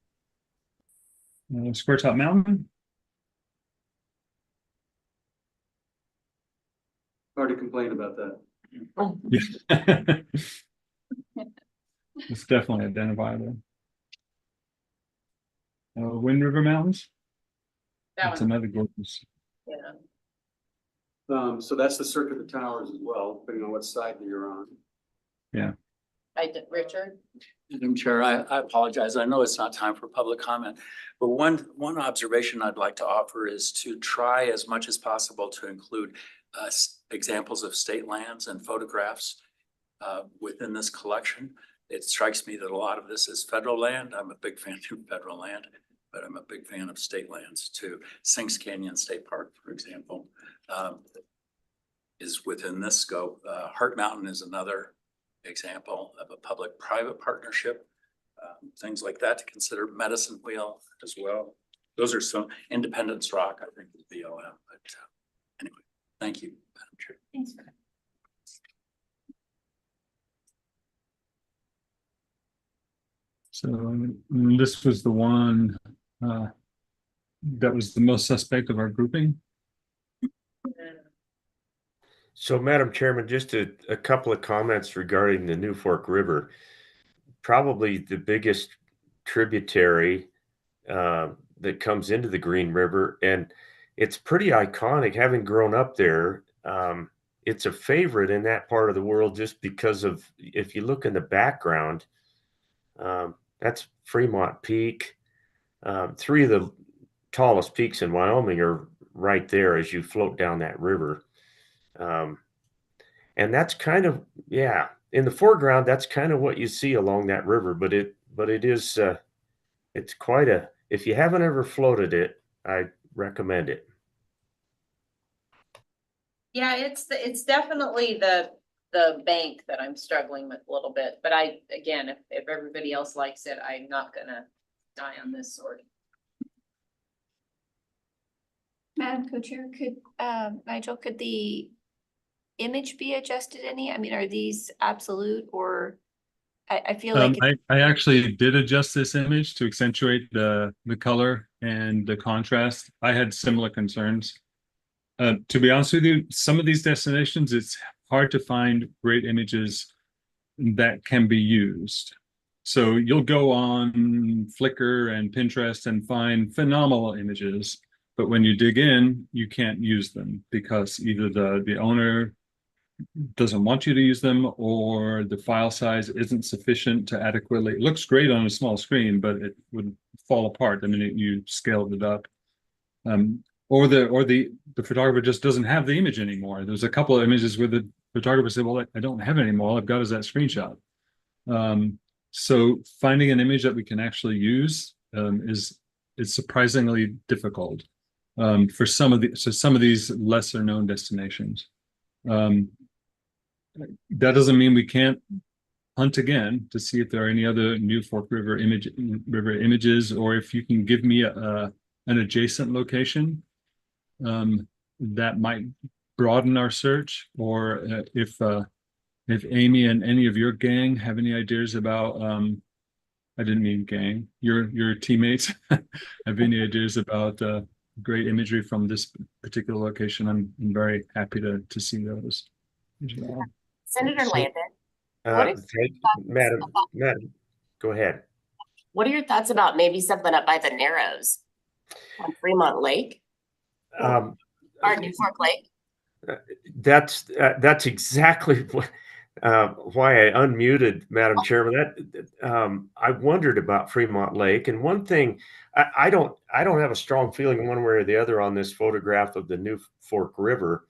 Square Top Mountain. already complained about that. It's definitely identifiable. Wind River Mountains. That's another gorgeous. Yeah. So that's the Circuit of Towers as well, depending on what side that you're on. Yeah. Richard? Madam Chair, I apologize. I know it's not time for public comment, but one observation I'd like to offer is to try as much as possible to include examples of state lands and photographs within this collection. It strikes me that a lot of this is federal land. I'm a big fan of federal land, but I'm a big fan of state lands too. Sinks Canyon State Park, for example, is within this scope. Heart Mountain is another example of a public-private partnership, things like that to consider. Medicine Wheel as well. Those are some. Independence Rock, I think, is BLM. But anyway, thank you, Madam Chair. Thanks. So this was the one that was the most suspect of our grouping. So, Madam Chairman, just a couple of comments regarding the New Fork River. Probably the biggest tributary that comes into the Green River, and it's pretty iconic. Having grown up there, it's a favorite in that part of the world just because of, if you look in the background, that's Fremont Peak. Three of the tallest peaks in Wyoming are right there as you float down that river. And that's kind of, yeah, in the foreground, that's kind of what you see along that river, but it is, it's quite a, if you haven't ever floated it, I recommend it. Yeah, it's definitely the bank that I'm struggling with a little bit, but again, if everybody else likes it, I'm not gonna die on this sword. Madam Co-Chair, could, Nigel, could the image be adjusted any? I mean, are these absolute or I feel like I actually did adjust this image to accentuate the color and the contrast. I had similar concerns. To be honest with you, some of these destinations, it's hard to find great images that can be used. So you'll go on Flickr and Pinterest and find phenomenal images, but when you dig in, you can't use them because either the owner doesn't want you to use them or the file size isn't sufficient to adequately, it looks great on a small screen, but it would fall apart the minute you scaled it up. Or the photographer just doesn't have the image anymore. There's a couple of images where the photographer said, well, I don't have it anymore. All I've got is that screenshot. So finding an image that we can actually use is surprisingly difficult for some of these lesser known destinations. That doesn't mean we can't hunt again to see if there are any other new Fork River images, or if you can give me an adjacent location that might broaden our search, or if Amy and any of your gang have any ideas about I didn't mean gang, your teammates have any ideas about great imagery from this particular location, I'm very happy to see those. Senator So, Landon, Madam, go ahead. what are your thoughts about maybe something up by the Narrows on Fremont Lake or New Fork Lake? That's exactly what, why I unmuted, Madam Chairman. That I wondered about Fremont Lake, and one thing I don't have a strong feeling one way or the other on this photograph of the New Fork River.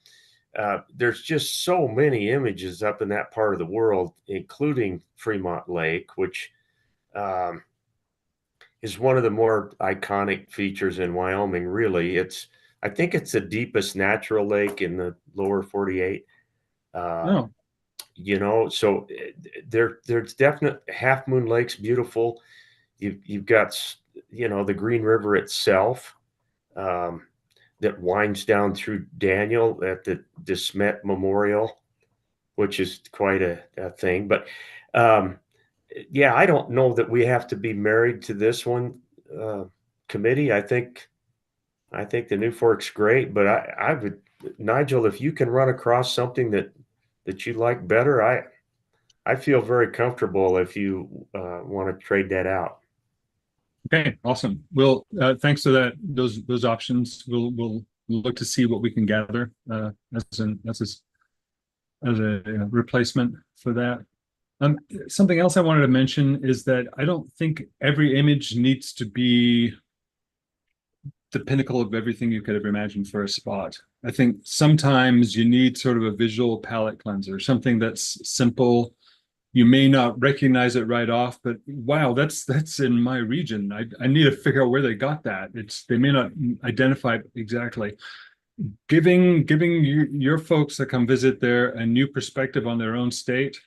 There's just so many images up in that part of the world, including Fremont Lake, which is one of the more iconic features in Wyoming. Really, I think it's the deepest natural lake in the lower 48. Oh. You know, so there's definite Half Moon Lake's beautiful. You've got, you know, the Green River itself that winds down through Daniel at the DeSmet Memorial, which is quite a thing. But yeah, I don't know that we have to be married to this one committee. I think the New Fork's great, but I would, Nigel, if you can run across something that you like better, I feel very comfortable if you want to trade that out. Okay, awesome. Well, thanks for those options. We'll look to see what we can gather as a replacement for that. Something else I wanted to mention is that I don't think every image needs to be the pinnacle of everything you could ever imagine for a spot. I think sometimes you need sort of a visual palette cleanser, something that's simple. You may not recognize it right off, but wow, that's in my region. I need to figure out where they got that. They may not identify it exactly. Giving your folks that come visit there a new perspective on their own state,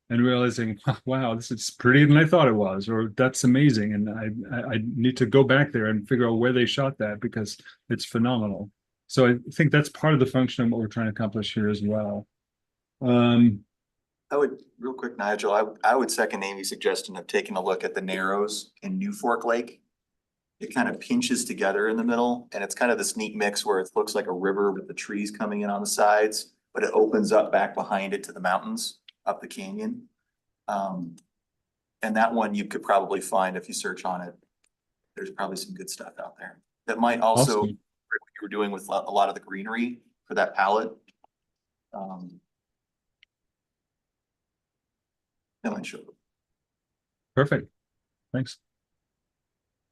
and realizing, wow, this is prettier than I thought it was, or that's amazing, and I need to go back there and figure out where they shot that because it's phenomenal. So I think that's part of the function of what we're trying to accomplish here as well. I would, real quick, Nigel, I would second Amy's suggestion of taking a look at the Narrows in New Fork Lake. It kind of pinches together in the middle, and it's kind of this neat mix where it looks like a river with the trees coming in on the sides, but it opens up back behind it to the mountains up the canyon. And that one you could probably find if you search on it. There's probably some good stuff out there that might also, what you were doing with a lot of the greenery for that palette. Perfect. Thanks.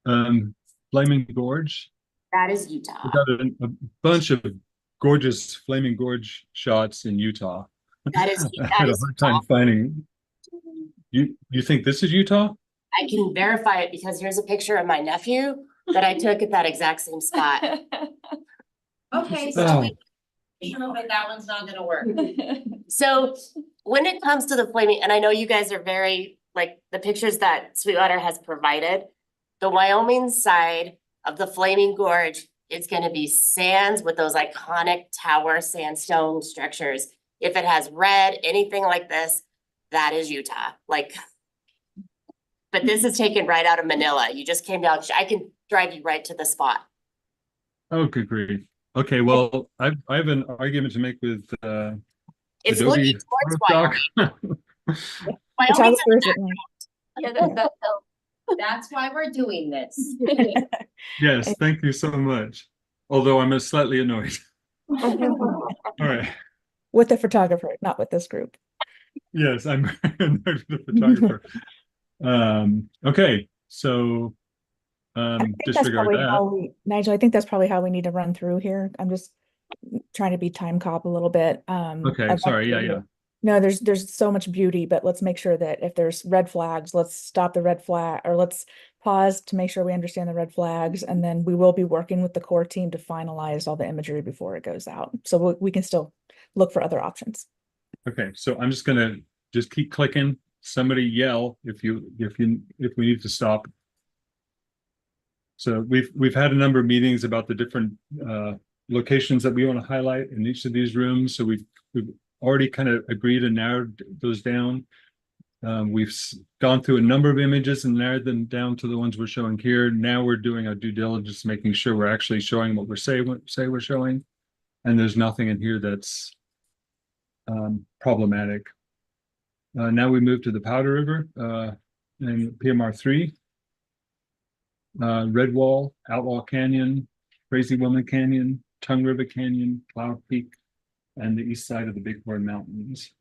Flaming Gorge. That is Utah. We got a bunch of gorgeous Flaming Gorge shots in Utah. That is I had a hard time finding. You think this is Utah? I can verify it because here's a picture of my nephew that I took at that exact same spot. Okay, so but that one's not gonna work. So when it comes to the flaming, and I know you guys are very, like, the pictures that Sweetwater has provided, the Wyoming side of the Flaming Gorge it's gonna be sands with those iconic tower sandstone structures. If it has red, anything like this, that is Utah, like. But this is taken right out of Manila. You just came down, I can drive you right to the spot. Oh, good grief. Okay, well, I have an argument to make with It's Adobe looking towards Photoshop. Wyoming. Wyoming's Photographers at night. Yeah, that That's why we're doing this. Yes, thank you so much. Although I'm slightly annoyed. All right. With the photographer, not with this group. Yes, I'm annoyed with the photographer. Okay, so I think that's disregard probably that. how we, Nigel, I think that's probably how we need to run through here. I'm just trying to be time cop a little bit. Okay, sorry, yeah. No, there's so much beauty, but let's make sure that if there's red flags, let's stop the red flag, or let's pause to make sure we understand the red flags, and then we will be working with the core team to finalize all the imagery before it goes out. So we can still look for other options. Okay, so I'm just gonna keep clicking. Somebody yell if we need to stop. So we've had a number of meetings about the different locations that we want to highlight in each of these rooms. So we've already kind of agreed and narrowed those down. We've gone through a number of images and narrowed them down to the ones we're showing here. Now we're doing our due diligence, making sure we're actually showing what say we're showing, and there's nothing in here that's problematic. Now we move to the Powder River in PMR3. Red Wall, Outlaw Canyon, Crazy Woman Canyon, Tongue River Canyon, Cloud Peak, and the east side of the Bighorn Mountains.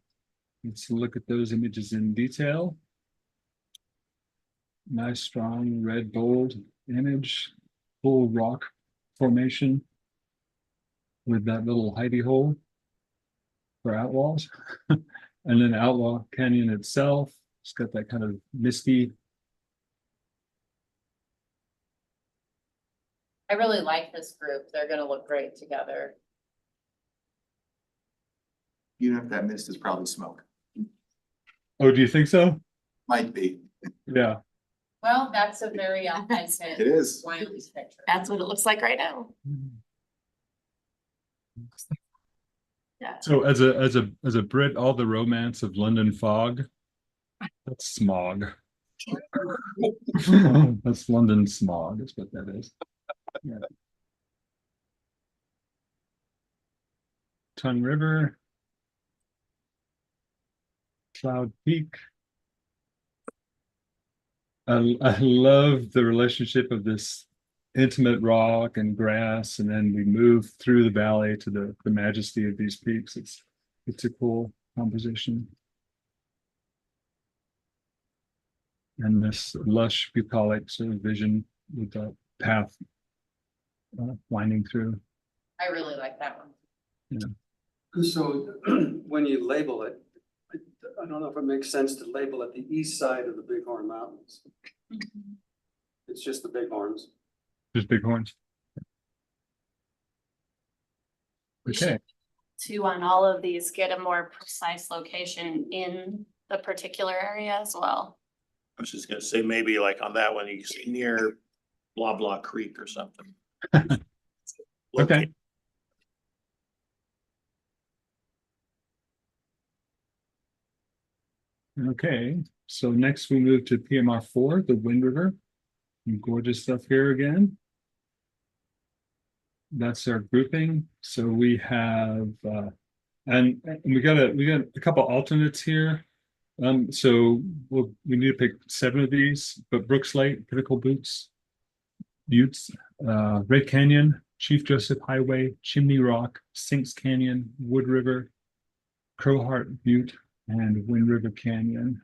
Let's look at those images in detail. Nice, strong, red, bold image, full rock formation with that little hidey hole for outlaws. And then Outlaw Canyon itself, it's got that kind of misty. I really like this group. They're gonna look great together. You know, if that mist is probably smoke. Oh, do you think so? Might be. Yeah. Well, that's a very authentic. It is. Wyoming picture. That's what it looks like right now. Yeah. So as a Brit, all the romance of London fog, that's smog. That's London smog, is what that is. Yeah. Tongue River, Cloud Peak. I love the relationship of this intimate rock and grass, and then we move through the valley to the majesty of these peaks. It's a cool composition. And this lush bucolic sort of vision with the path winding through. I really like that one. Yeah. So when you label it, I don't know if it makes sense to label it the east side of the Bighorn Mountains. It's just the Bighorns. Just bighorns. Okay. To on all of these, get a more precise location in the particular area as well. I was just gonna say, maybe like on that one, you see near blah blah creek or something. Okay. Okay, so next we move to PMR4, the Wind River. Some gorgeous stuff here again. That's our grouping. So we have and we got a couple alternates here. So we need to pick 7 of these, but Brooks Lake, Pinnacle Buttes, Red Canyon, Chief Joseph Highway, Chimney Rock, Sinks Canyon, Wood River, Crowheart Butte, and Wind River Canyon.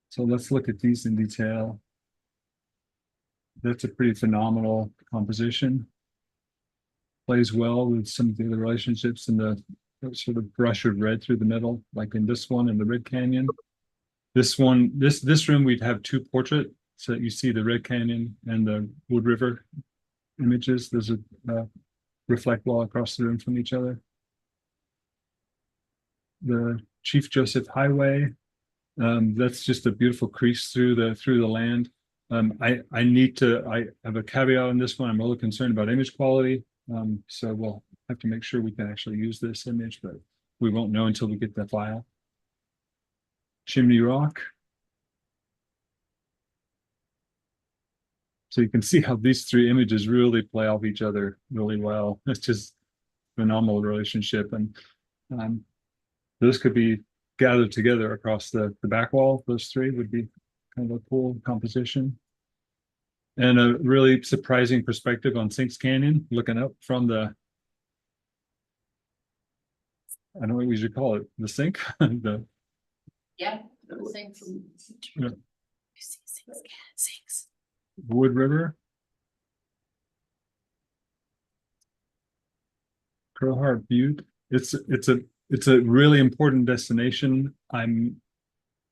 So let's look at these in detail. That's a pretty phenomenal composition. Plays well with some of the other relationships in the sort of brush of red through the middle, like in this one in the Red Canyon. This one, this room, we'd have 2 portraits. So you see the Red Canyon and the Wood River images. There's a reflect well across the room from each other. The Chief Joseph Highway, that's just a beautiful crease through the land. I need to, I have a caveat on this one. I'm really concerned about image quality. So we'll have to make sure we can actually use this image, but we won't know until we get the file. Chimney Rock. So you can see how these three images really play off each other really well. It's just phenomenal relationship. And those could be gathered together across the back wall. Those three would be kind of a cool composition. And a really surprising perspective on Sinks Canyon, looking up from the, I don't know what we should call it, the sink, the Yeah. Yeah. Wood River. Crowheart Butte. It's a really important destination. I'm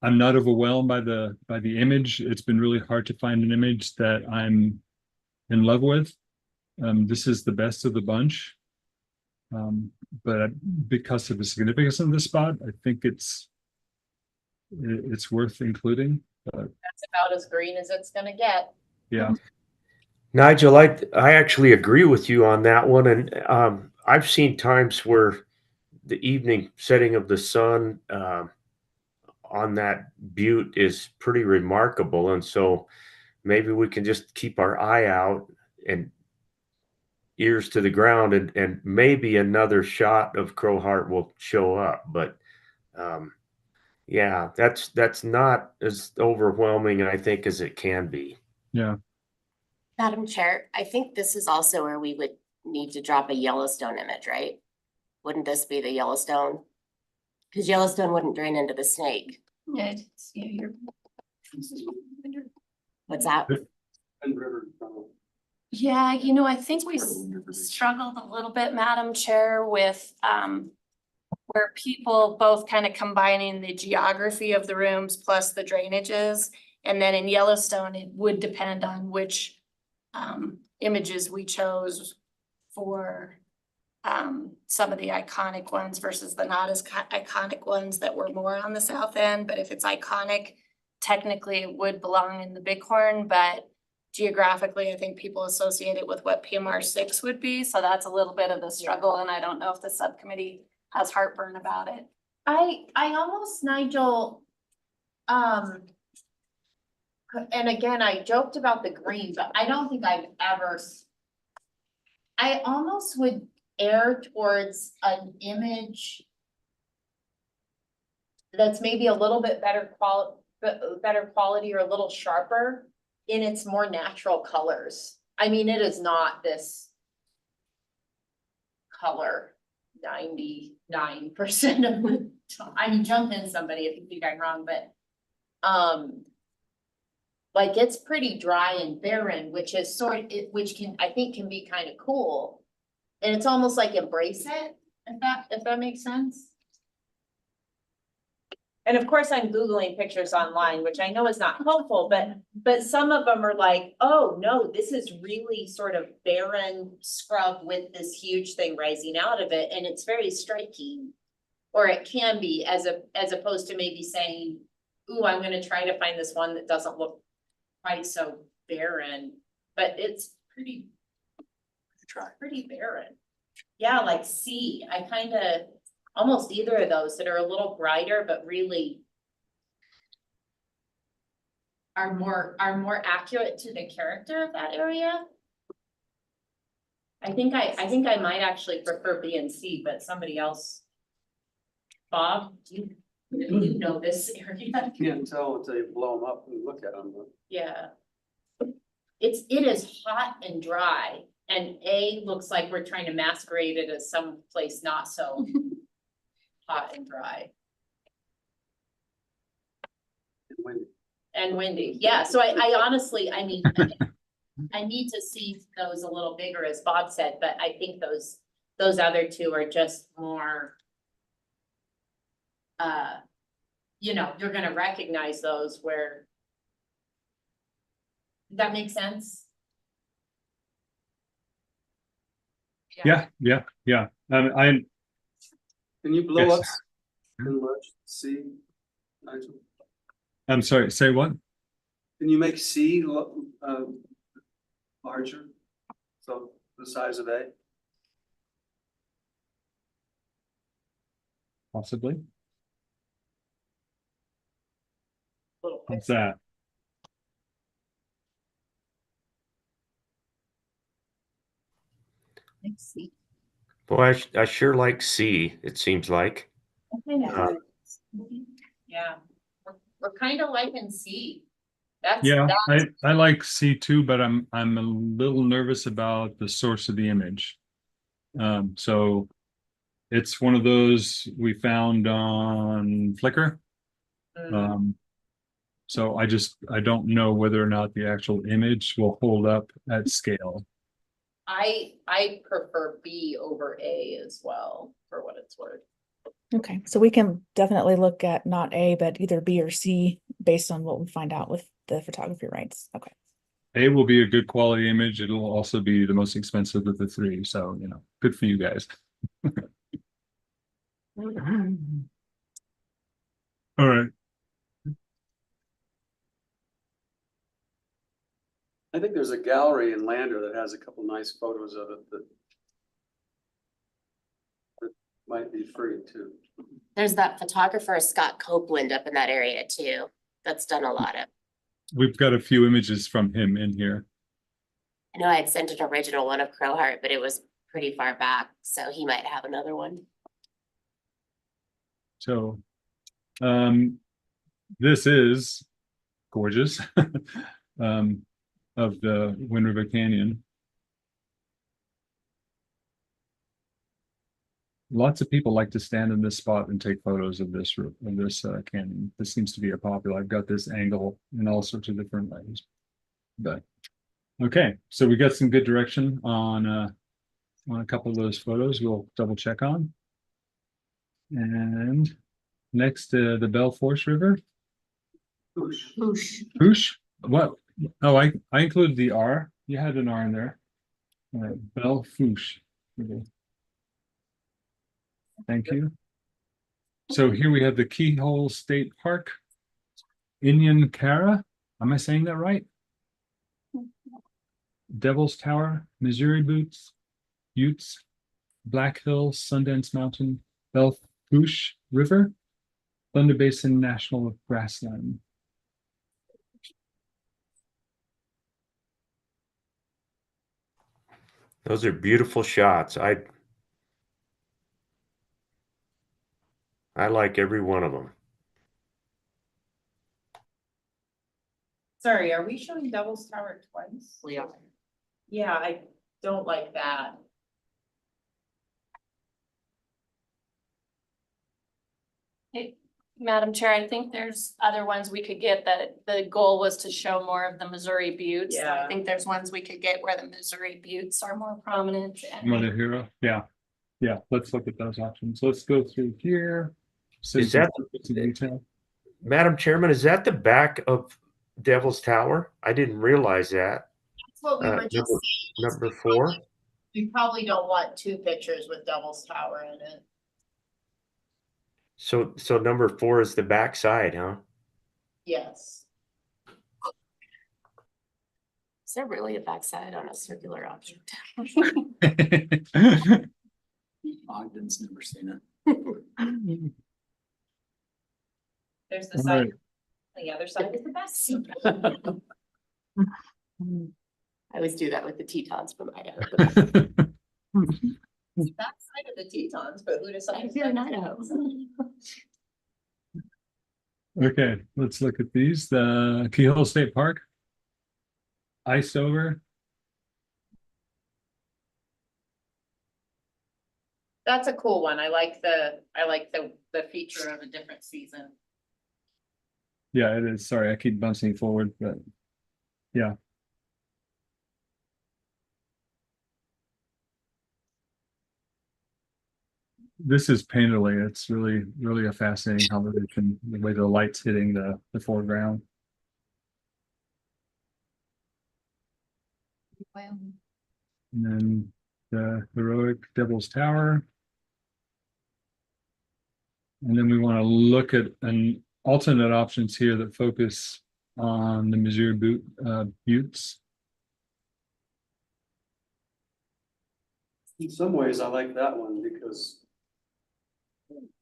not overwhelmed by the image. It's been really hard to find an image that I'm in love with. This is the best of the bunch. But because of the significance of this spot, I think it's worth including. But That's about as green as it's gonna get. yeah. Nigel, I actually agree with you on that one. And I've seen times where the evening setting of the sun on that butte is pretty remarkable. And so maybe we can just keep our eye out and ears to the ground, and maybe another shot of Crowheart will show up. But yeah, that's not as overwhelming, I think, as it can be. Yeah. Madam Chair, I think this is also where we would need to drop a Yellowstone image, right? Wouldn't this be the Yellowstone? Because Yellowstone wouldn't drain into the Snake. Yeah, it's, yeah, you're. What's that? And River. Yeah, you know, I think we struggled a little bit, Madam Chair, with where people both kind of combining the geography of the rooms plus the drainages. And then in Yellowstone, it would depend on which images we chose for some of the iconic ones versus the not as iconic ones that were more on the south end. But if it's iconic, technically it would belong in the Bighorn, but geographically, I think people associate it with what PMR 6 would be. So that's a little bit of the struggle. And I don't know if the subcommittee has heartburn about it. I almost, Nigel, and again, I joked about the green, but I don't think I've ever, I almost would err towards an image that's maybe a little bit better quality or a little sharper in its more natural colors. I mean, it is not this color 99% of the time. I mean, jump in somebody if you think I'm wrong, but like it's pretty dry and barren, which is which can, I think, can be kind of cool. And it's almost like embrace it, if that makes sense. And of course, I'm Googling pictures online, which I know is not helpful, but some of them are like, oh no, this is really sort of barren scrub with this huge thing rising out of it. And it's very striking, or it can be, as opposed to maybe saying, ooh, I'm gonna try to find this one that doesn't look quite so barren, but it's pretty barren. Yeah, like C, I kind of, almost either of those that are a little brighter, but really are more accurate to the character of that area. I think I might actually prefer B and C, but somebody else. Bob, you know this area. Can't tell until you blow them up and look at them. Yeah. It is hot and dry, and A looks like we're trying to masquerade it as someplace not so hot and dry. And windy, yeah, so I honestly, I mean, I need to see those a little bigger, as Bob said, but I think those other two are just more. You know, you're gonna recognize those where. Does that make sense? Yeah. Can you blow Yes. up and let's see, Nigel? I'm sorry, say what? Can you make C larger? So the size of A? Possibly. What's that? Let's see. Boy, I sure like C, it seems like. Yeah. Yeah, we're kind of liking C. Yeah, That's, I like C2, but I'm a little nervous about the source of the image. So it's one of those we found on Flickr. So I don't know whether or not the actual image will hold up at scale. I prefer B over A as well, for what it's worth. Okay, so we can definitely look at not A, but either B or C based on what we find out with the photography rights. Okay. A will be a good quality image. It'll also be the most expensive of the three. So, good for you guys. All right. I think there's a gallery in Lander that has a couple nice photos of it that might be free too. There's that photographer, Scott Copeland, up in that area too. That's done a lot of. We've got a few images from him in here. I know I had sent an original one of Crowheart, but it was pretty far back, so he might have another one. So, this is gorgeous of the Wind River Canyon. Lots of people like to stand in this spot and take photos of this canyon. This seems to be a popular. I've got this angle in all sorts of different ways. But okay, so we got some good direction on a couple of those photos. We'll double check on. And next, the Belle Fourche River. Whoosh. What? Oh, I included the R. You had an R in there. Belle Fourche. Thank you. So here we have the Keyhole State Park, Inyan Cara. Am I saying that right? Devil's Tower, Missouri Utes, Black Hills, Sundance Mountain, Belle Fourche River, Thunder Basin National Grassland. Those are beautiful shots. I like every one of them. Sorry, are we showing Devil's Tower twice? We are. Yeah, I don't like that. Hey, Madam Chair, I think there's other ones we could get that the goal was to show more of the Missouri Buttes. So Yeah. I think there's ones we could get where the Missouri Buttes are more prominent. Mother Hero. Yeah. Let's look at those options. Let's go through here. Is that detail? Madam Chairman, is that the back of Devil's Tower? I didn't realize that. That's what we were just saying. Number 4. We probably don't want 2 pictures with Devil's Tower in it. So number 4 is the back side, huh? Yes. Is there really a backside on a circular object? Ogden's never seen it. There's the All side, right. the other side is the best. I always do that with the Tetons from Idaho. It's that side of the Tetons, but who decided? Here in Idaho. Okay, let's look at these. The Keyhole State Park. Ice over. That's a cool one. I like the feature of a different season. Yeah, it is. Sorry, I keep bouncing forward, but yeah. This is painterly. It's really, really a fascinating combination, the way the light's hitting the foreground. And then the heroic Devil's Tower. And then we want to look at an alternate options here that focus on the Missouri Buttes. In some ways, I like that one because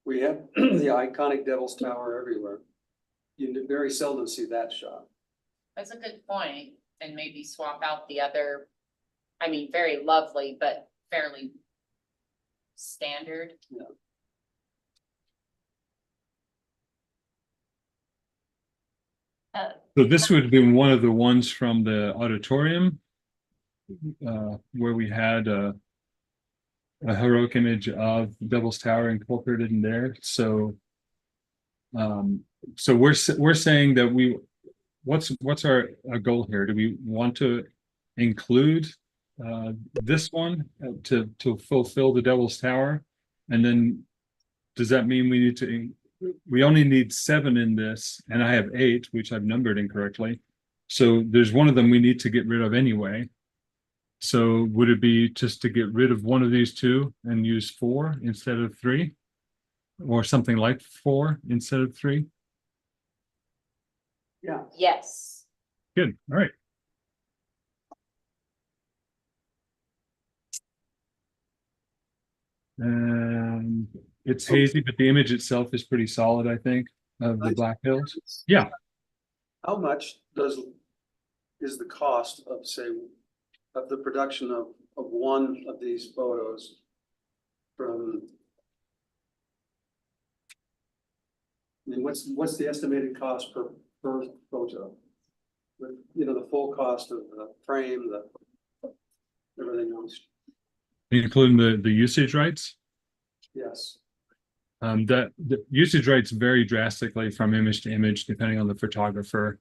we have the iconic Devil's Tower everywhere. You very seldom see that shot. That's a good point, and maybe swap out the other, I mean, very lovely, but fairly standard. Yeah. So this would have been one of the ones from the auditorium, where we had a heroic image of Devil's Tower incorporated in there. So, so we're saying that what's our goal here? Do we want to include this one to fulfill the Devil's Tower, and then does that mean we only need 7 in this, and I have 8, which I've numbered incorrectly. So there's one of them we need to get rid of anyway. So would it be just to get rid of one of these 2 and use 4 instead of 3? Or something like 4 instead of 3? Yeah. Yes. Good, all right. It's hazy, but the image itself is pretty solid, I think, of the Black Hills. Yeah. How much is the cost of, say, of the production of one of these photos from? I mean, what's the estimated cost per photo? With, the full cost of the frame, everything else. Including the usage rights? Yes. That the usage rights vary drastically from image to image depending on the photographer.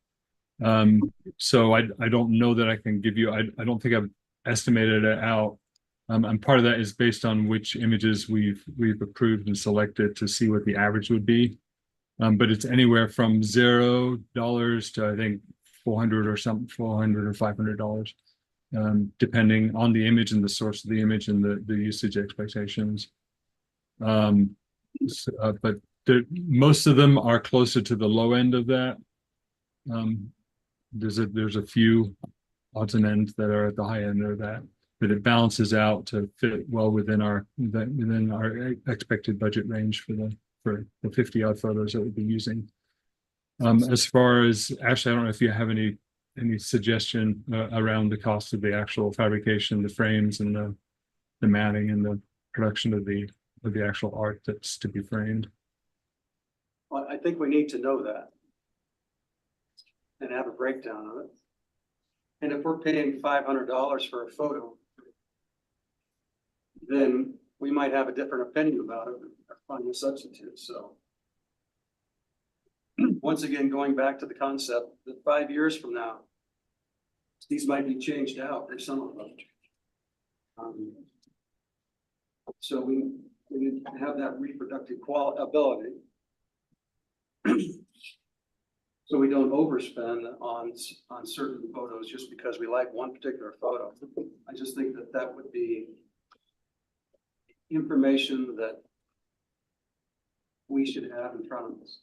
So I don't know that I can give you, I don't think I've estimated it out. And part of that is based on which images we've approved and selected to see what the average would be. But it's anywhere from $0 to I think 400 or something, $400 or $500, depending on the image and the source of the image and the usage expectations. But most of them are closer to the low end of that. There's a few odds and ends that are at the high end of that, but it balances out to fit well within our expected budget range for the 50 odd photos that we'll be using. As far as Ashley, I don't know if you have any suggestion around the cost of the actual fabrication, the frames and the matting and the production of the actual art that's to be framed. Well, I think we need to know that and have a breakdown of it. And if we're paying $500 for a photo, then we might have a different opinion about it or find a substitute. So once again, going back to the concept that 5 years from now, these might be changed out or some of them. So we need to have that reproductive ability. So we don't overspend on certain photos just because we like one particular photo. I just think that would be information that we should have in front of us.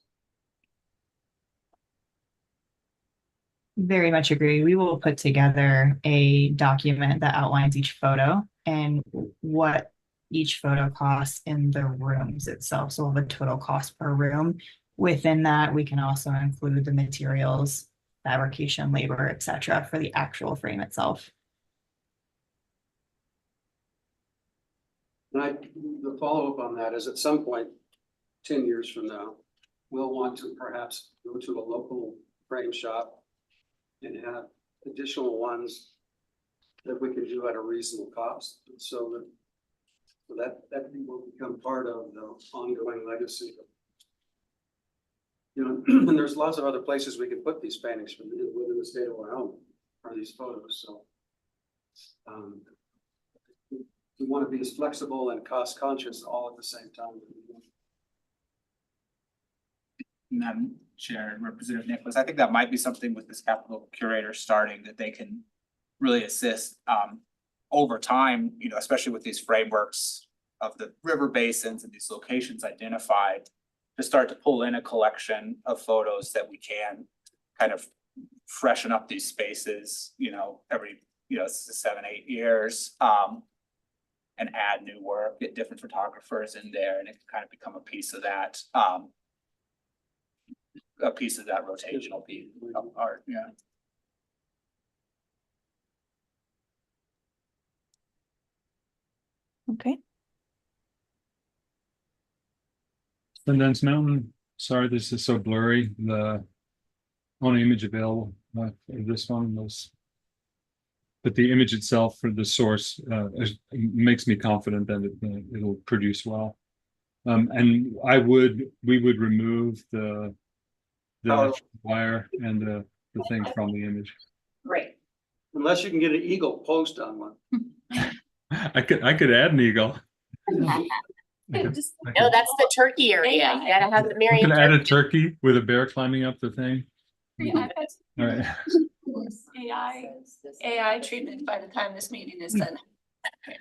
Very much agree. We will put together a document that outlines each photo and what each photo costs in the rooms itself. So the total cost per room. Within that, we can also include the materials, fabrication, labor, etc., for the actual frame itself. And the follow-up on that is at some point, 10 years from now, we'll want to perhaps go to a local frame shop and have additional ones that we can do at a reasonable cost. So that will become part of the ongoing legacy. And there's lots of other places we can put these paintings within the state of Wyoming or these photos. So we want to be as flexible and cost conscious all at the same time. Madam Chair and Representative Nicholas, I think that might be something with this capital curator starting that they can really assist over time, especially with these frameworks of the river basins and these locations identified, to start to pull in a collection of photos that we can kind of freshen up these spaces, every, 7, 8 years. And add new work, get different photographers in there, and it can kind of become a piece of that, rotational piece of art, yeah. Okay. Sundance Mountain, sorry, this is so blurry. The only image available for this one was, but the image itself for the source makes me confident that it'll produce well. And we would remove the wire and the thing from the image. Great. Unless you can get an eagle post on one. I could add an eagle. No, that's the turkey area. You gotta have the I Marion could add a turkey. turkey with a bear climbing up the thing. Yeah, All right. AI treatment by the time this meeting is done. Okay.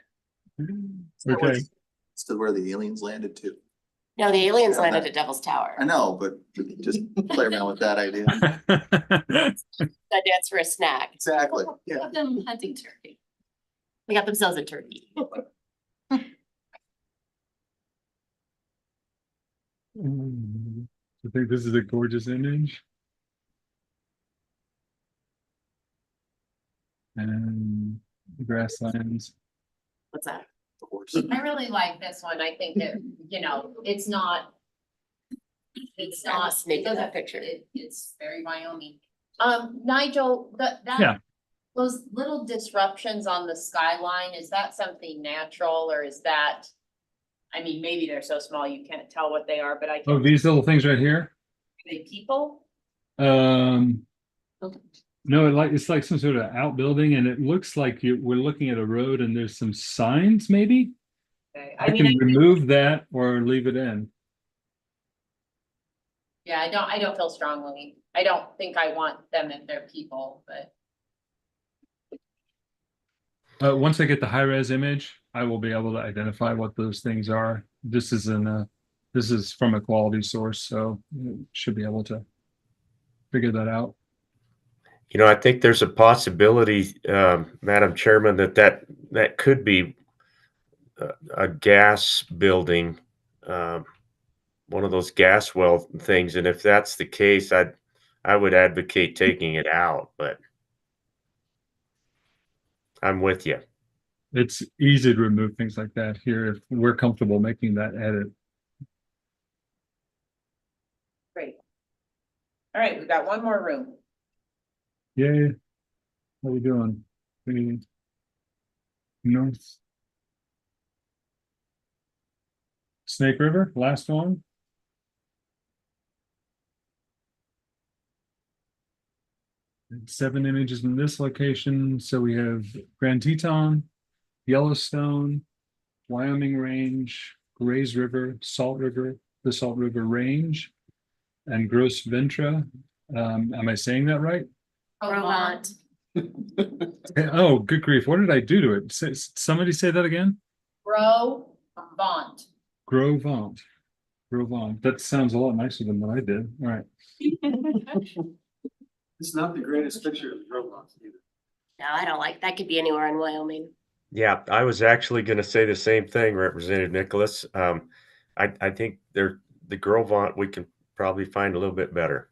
It's to where the aliens landed too. No, the aliens landed at Devil's Tower. I know, but just play around with that idea. That dance for a snack. Exactly, yeah. Have them hunting turkey. They got themselves a turkey. I think this is a gorgeous image. And grasslands. What's that? I really like this one. I think that, it's not. It's not, Snake in that picture. it's very Wyoming. Nigel, Yeah. those little disruptions on the skyline, is that something natural or is that? I mean, maybe they're so small you can't tell what they are, but I Oh, can, these little things right here. are they people? No, it's like some sort of outbuilding, and it looks like we're looking at a road, and there's some signs. Maybe Okay. I can remove that or leave it in. Yeah, I don't feel strongly. I don't think I want them if they're people, but. Once I get the high res image, I will be able to identify what those things are. This is from a quality source, so should be able to figure that out. I think there's a possibility, Madam Chairman, that could be a gas building, one of those gas well things. And if that's the case, I would advocate taking it out, but I'm with you. It's easy to remove things like that here if we're comfortable making that edit. Great. All right, we've got one more room. Yay. How are we doing? North Snake River, last one. And 7 images in this location. So we have Grand Teton, Yellowstone, Wyoming Range, Grays River, the Salt River Range, and Gros Ventre. Am I saying that right? Provant. Oh, good grief. What did I do to it? Somebody say that again? Provant. Grovant. That sounds a lot nicer than what I did. All right. It's not the greatest picture of the robots either. No, I don't like that. Could be anywhere in Wyoming. Yeah, I was actually going to say the same thing, Representative Nicholas. I think the Grovant we can probably find a little bit better.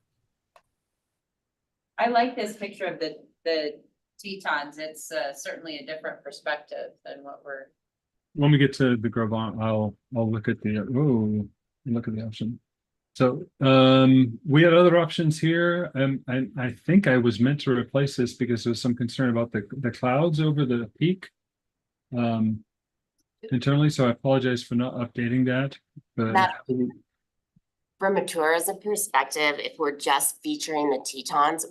I like this picture of the Tetons. It's certainly a different perspective than what we're. When we get to the Grovant, I'll look at the option. So we had other options here. And I think I was meant to replace this because there was some concern about the clouds over the peak internally. So I apologize for not updating that. But From a tourism perspective, if we're just featuring the Tetons,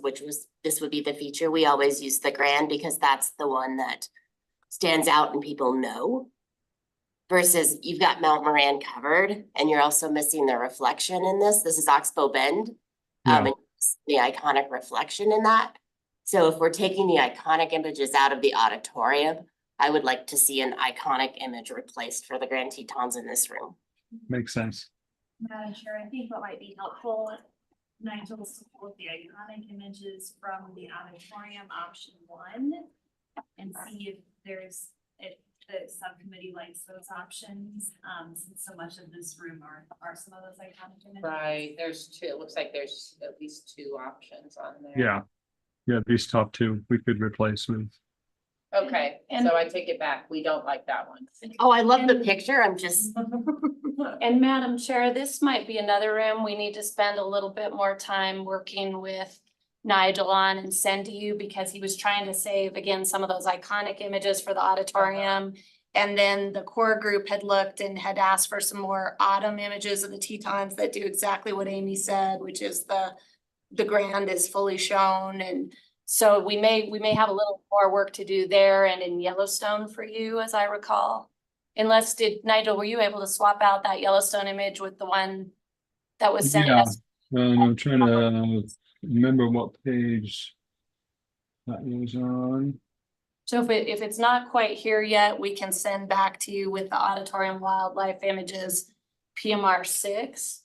this would be the feature, we always use the Grand because that's the one that stands out and people know. Versus you've got Mount Moran covered and you're also missing the reflection in this. This is Oxbow Bend. Yeah. And the iconic reflection in that. So if we're taking the iconic images out of the auditorium, I would like to see an iconic image replaced for the Grand Tetons in this room. makes sense. Madam Chair, I think what might be helpful Nigel support the iconic images from the auditorium option 1 and see if if the subcommittee likes those options, since so much of this room are some of those iconic images. Right, there's two, it looks like there's at least two options on there. Yeah. Yeah, these top two we could replace with. Okay, And- so I take it back. We don't like that one. Oh, I love the picture. I'm just, And Madam Chair, this might be another room we need to spend a little bit more time working with Nigel on and send to you, because he was trying to save, again, some of those iconic images for the auditorium. And then the core group had looked and had asked for some more autumn images of the Tetons that do exactly what Amy said, which is the grand is fully shown. And so we may have a little more work to do there and in Yellowstone for you, as I recall. Unless, Nigel, were you able to swap out that Yellowstone image with the one that was sent Yeah. us? I'm trying to remember what page that was on. So if it's not quite here yet, we can send back to you with the auditorium wildlife images, PMR 6.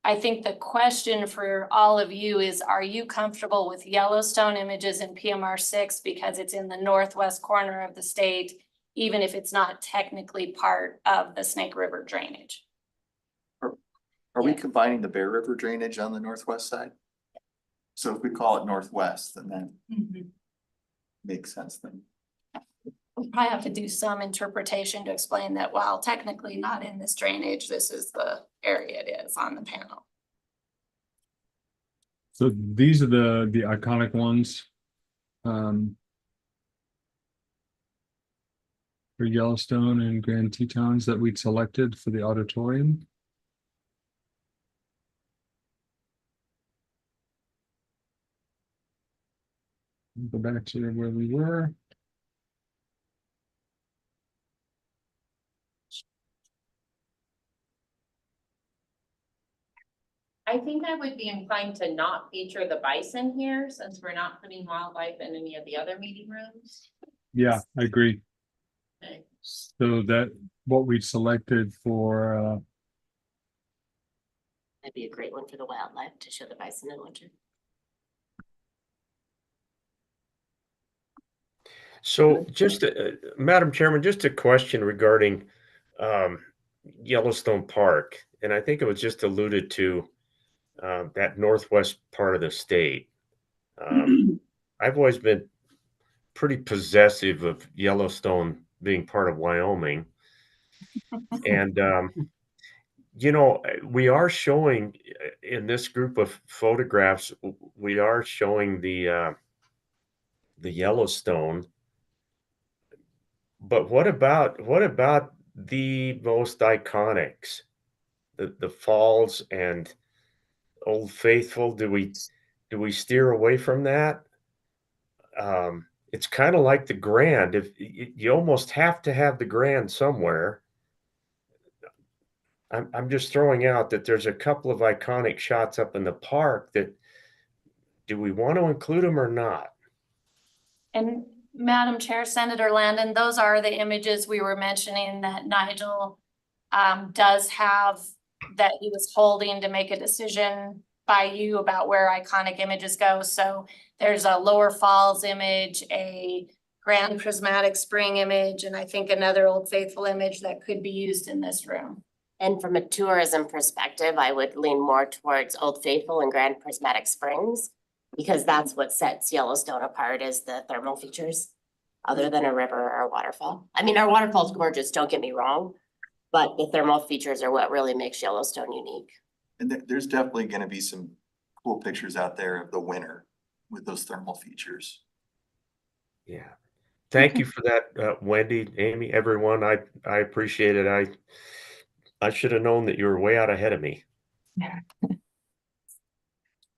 I think the question for all of you is, are you comfortable with Yellowstone images in PMR 6 because it's in the northwest corner of the state, even if it's not technically part of the Snake River drainage? Are we combining the Bear River drainage on the northwest side? So if we call it northwest, then that makes sense then. We'll probably have to do some interpretation to explain that while technically not in this drainage, this is the area it is on the panel. So these are the iconic ones. For Yellowstone and Grand Tetons that we'd selected for the auditorium. Go back to where we were. I think I would be inclined to not feature the bison here, since we're not putting wildlife in any of the other meeting rooms. Yeah, I agree. Okay. So that what we selected for that'd be a great one for the wildlife to show the bison in winter. So just, Madam Chairman, just a question regarding Yellowstone Park. And I think it was just alluded to that northwest part of the state. I've always been pretty possessive of Yellowstone being part of Wyoming. And, you know, we are showing in this group of photographs, we are showing the Yellowstone. But what about the most iconics? The falls and Old Faithful? Do we steer away from that? It's kind of like the Grand. If you almost have to have the Grand somewhere. I'm just throwing out that there's a couple of iconic shots up in the park that, do we want to include them or not? And Madam Chair, Senator Landon, those are the images we were mentioning that Nigel does have, that he was holding to make a decision by you about where iconic images go. So there's a Lower Falls image, a Grand Prismatic Spring image, and I think another Old Faithful image that could be used in this room. And from a tourism perspective, I would lean more towards Old Faithful and Grand Prismatic Springs, because that's what sets Yellowstone apart, is the thermal features, other than a river or a waterfall. I mean, our waterfall's gorgeous, don't get me wrong, but the thermal features are what really makes Yellowstone unique. And there's definitely gonna be some cool pictures out there of the winter with those thermal features. Yeah. Thank you for that, Wendy, Amy, everyone. I appreciate it. I should have known that you were way out ahead of me.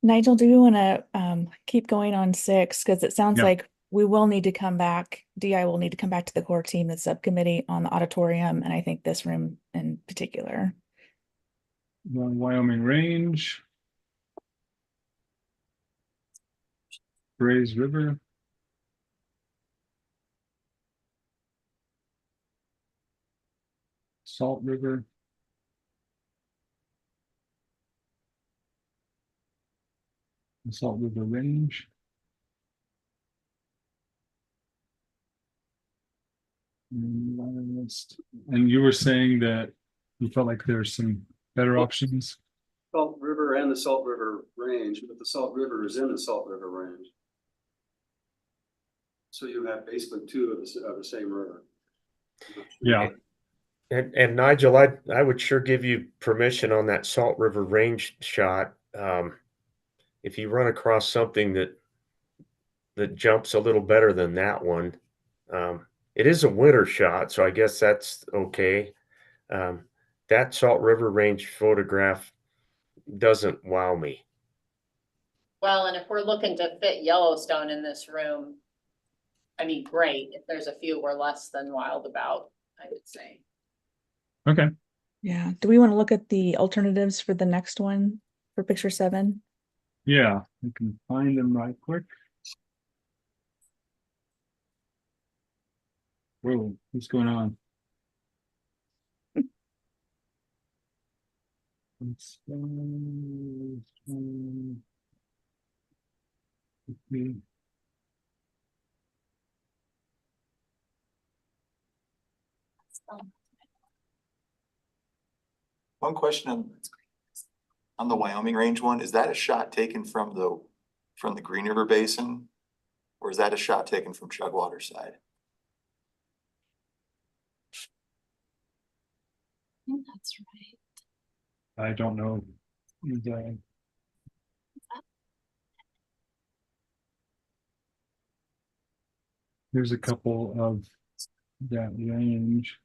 Nigel, do you want to keep going on 6? Because it sounds Yeah. like we will need to come back. DI will need to come back to the core team, the subcommittee on the auditorium, and I think this room in particular. Wyoming Range. Grays River. Salt River. the Salt River Range. And you were saying that you felt like there's some better options. Salt River and the Salt River Range, but the Salt River is in the Salt River Range. So you have basically two of the same river. Yeah. And Nigel, I would sure give you permission on that Salt River Range shot. If you run across something that jumps a little better than that one, it is a winter shot, so I guess that's okay. That Salt River Range photograph doesn't wow me. Well, and if we're looking to fit Yellowstone in this room, I mean, great. If there's a few we're less than wild about, I would say. Okay. Yeah. Do we want to look at the alternatives for the next one for picture 7? Yeah, I can find them right quick. Whoa, what's going on? One question on the Wyoming range one, is that a shot taken from the Green River Basin? Or is that a shot taken from Chugwater side? I think that's right. I don't know. Here's a couple of that range.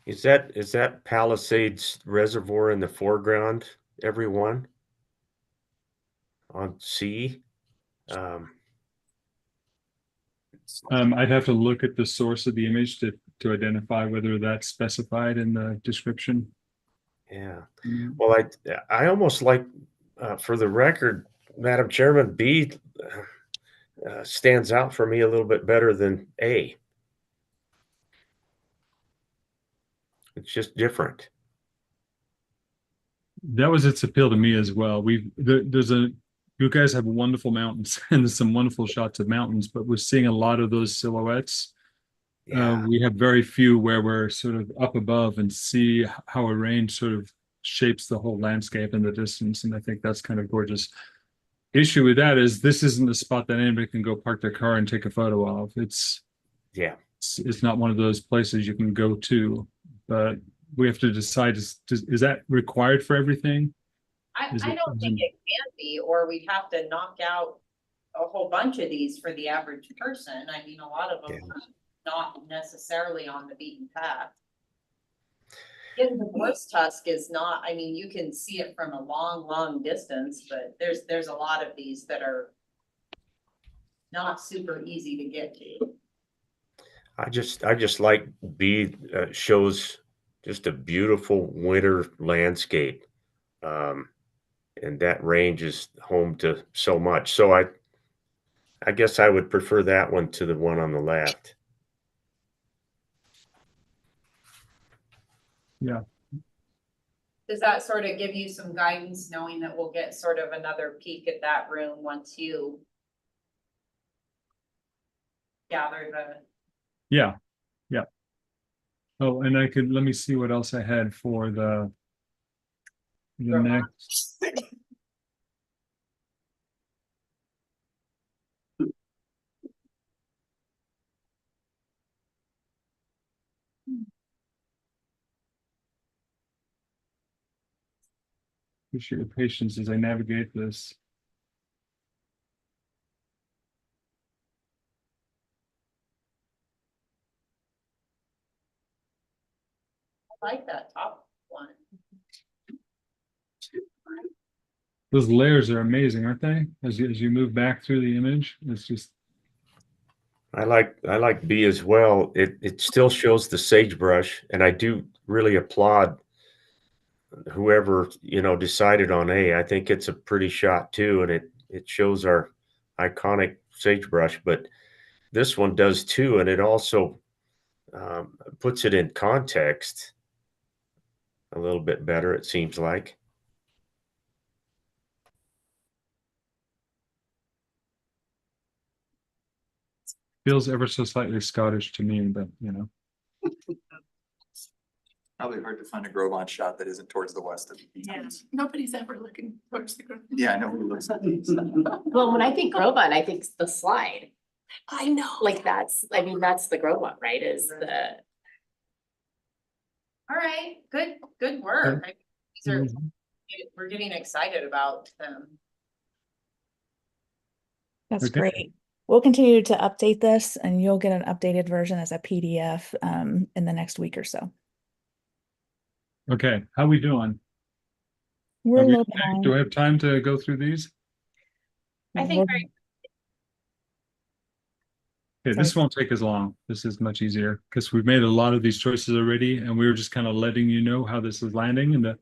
Is that Palisades Reservoir in the foreground, everyone? On C? I'd have to look at the source of the image to identify whether that's specified in the description. Yeah. Well, I almost like, for the record, Madam Chairman, B stands out for me a little bit better than A. It's just different. That was its appeal to me as well. You guys have wonderful mountains and there's some wonderful shots of mountains, but we're seeing a lot of those silhouettes. Yeah. We have very few where we're sort of up above and see how a range sort of shapes the whole landscape in the distance. And I think that's kind of gorgeous. Issue with that is this isn't a spot that anybody can go park their car and take a photo of. It's not one of those places you can go to, but we have to decide, is that required for everything? I don't think it can be, or we'd have to knock out a whole bunch of these for the average person. I mean, a lot of them are not necessarily on the beaten path. Getting the horse tusk is not, I mean, you can see it from a long, long distance, but there's a lot of these that are not super easy to get to. I just like B shows just a beautiful winter landscape. And that range is home to so much. So I guess I would prefer that one to the one on the left. Yeah. Does that sort of give you some guidance, knowing that we'll get sort of another peek at that room once you gather the... Yeah. Yeah. Oh, and let me see what else I had for the next. Appreciate your patience as I navigate this. I like that top one. Those layers are amazing, aren't they? As you move back through the image, it's just. I like B as well. It still shows the sagebrush, and I do really applaud whoever decided on A. I think it's a pretty shot too, and it shows our iconic sagebrush. But this one does too, and it also puts it in context. a little bit better, it seems like. Feels ever so slightly Scottish to me, but you know. Probably hard to find a Grovon shot that isn't towards the west of the beacons. Nobody's ever looking towards the. Yeah, I know. Who looks at these. Well, when I think Groveon, I think the slide. I know. Like that's, I mean, that's the Groveon, right? Is the. All right, good work. These are, we're getting excited about them. That's Okay. great. We'll continue to update this and you'll get an updated version as a PDF in the next week or so. Okay, how we doing? We're Are a we little okay? behind. Do I have time to go through these? I think We're- Okay, this won't take as long. This is much easier because we've made a lot of these choices already, and we were just kind of letting you know how this is landing and that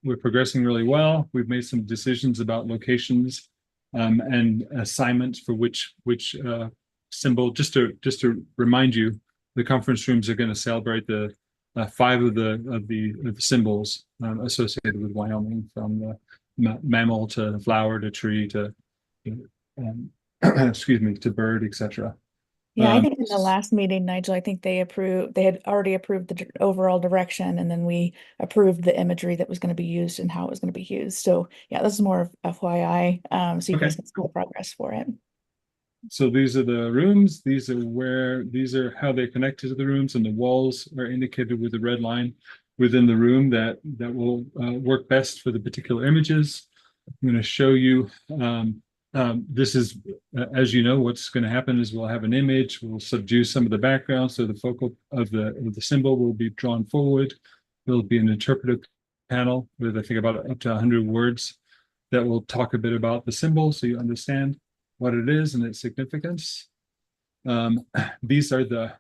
we're progressing really well. We've made some decisions about locations and assignments for which symbol. Just to remind you, the conference rooms are going to celebrate the 5 of the symbols associated with Wyoming, from the mammal to flower to tree to excuse me, to bird, etc. Yeah, I think in the last meeting, Nigel, I think they had already approved the overall direction, and then we approved the imagery that was going to be used and how it was going to be used. So yeah, this is more of FYI, so you guys can see the progress for it. So these are the rooms. These are how they connected to the rooms, and the walls are indicated with the red line within the room that will work best for the particular images. I'm going to show you. This is, as you know, what's going to happen is we'll have an image. We'll subdue some of the background, so the focal of the symbol will be drawn forward. There'll be an interpretive panel with, I think, about up to 100 words that will talk a bit about the symbol, so you understand what it is and its significance. These are the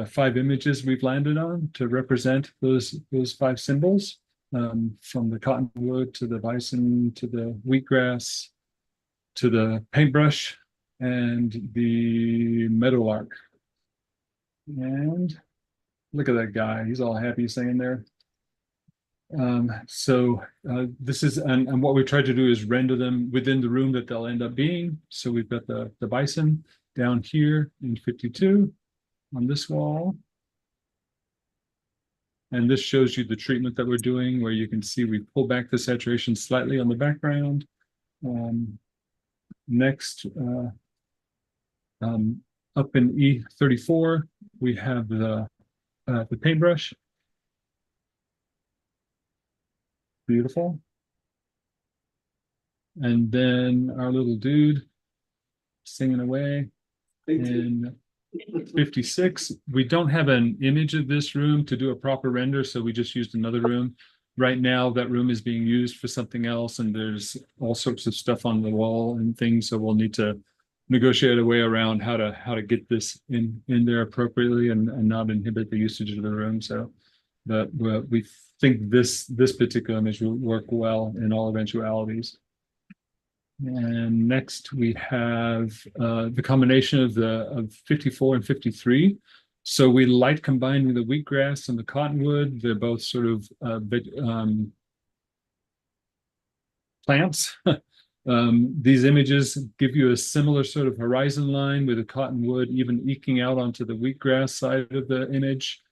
5 images we've landed on to represent those 5 symbols, from the cottonwood to the bison to the wheatgrass to the paintbrush and the meadowlark. And look at that guy, he's all happy saying there. This is, and what we tried to do is render them within the room that they'll end up being. So we've got the bison down here in 52 on this wall. And this shows you the treatment that we're doing, where you can see we pull back the saturation slightly on the background. Next, up in E34, we have the paintbrush. Beautiful. And then our little dude singing away. In 56, we don't have an image of this room to do a proper render, so we just used another room. Right now, that room is being used for something else, and there's all sorts of stuff on the wall and things, so we'll need to negotiate a way around how to get this in there appropriately and not inhibit the usage of the room. So, but we think this particular image will work well in all eventualities. And next we have the combination of 54 and 53. So we light combining the wheatgrass and the cottonwood. They're both sort of plants. These images give you a similar sort of horizon line with the cottonwood even eking out onto the wheatgrass side of the image.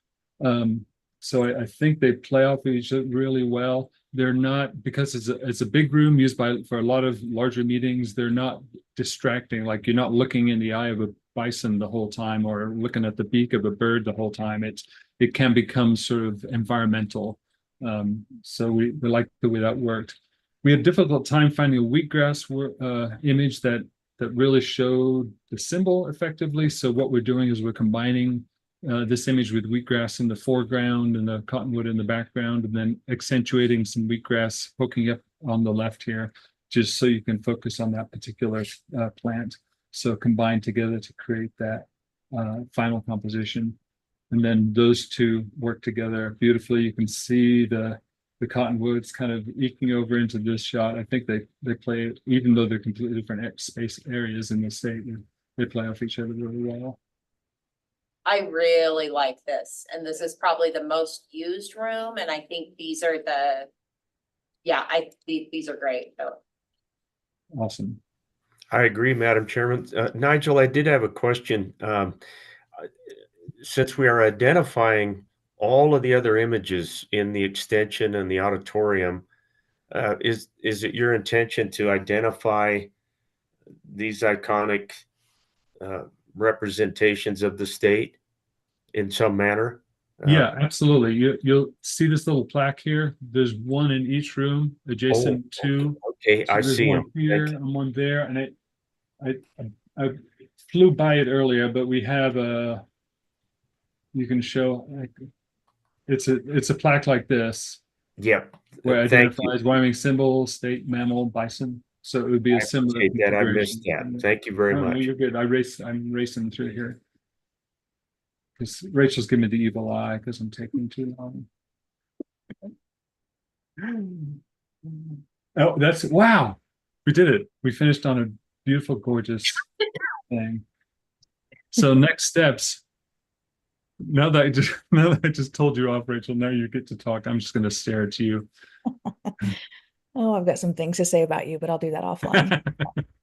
So I think they play off each other really well. They're not, because it's a big room used for a lot of larger meetings, they're not distracting. Like, you're not looking in the eye of a bison the whole time or looking at the beak of a bird the whole time. It can become sort of environmental. So we like the way that worked. We had a difficult time finding a wheatgrass image that really showed the symbol effectively. So what we're doing is we're combining this image with wheatgrass in the foreground and the cottonwood in the background, and then accentuating some wheatgrass poking up on the left here, just so you can focus on that particular plant. So combined together to create that final composition. And then those two work together beautifully. You can see the cottonwoods kind of eking over into this shot. I think they play, even though they're completely different space areas in the state, they play off each other really well. I really like this, and this is probably the most used room, and I think these are these are great, so. Awesome. I agree, Madam Chairman. Nigel, I did have a question. Since we are identifying all of the other images in the extension and the auditorium, is it your intention to identify these iconic representations of the state in some manner? Yeah, absolutely. You'll see this little plaque here. There's one in each room adjacent to. Okay, So I there's see one them. here and one there, and I flew by it earlier, but we have you can show like it's a plaque like this Yep. where it Thank you. identifies Wyoming symbol, state mammal, bison. So it would be I a similar appreciate that. I configuration. missed that. Thank you very Oh, no, much. you're good. I'm racing through here. Because Rachel's giving me the evil eye because I'm taking too long. Oh, wow. We did it. We finished on a beautiful, gorgeous thing. So next steps. Now that I just told you off, Rachel, now you get to talk. I'm just gonna stare at you. Oh, I've got some things to say about you, but I'll do that offline.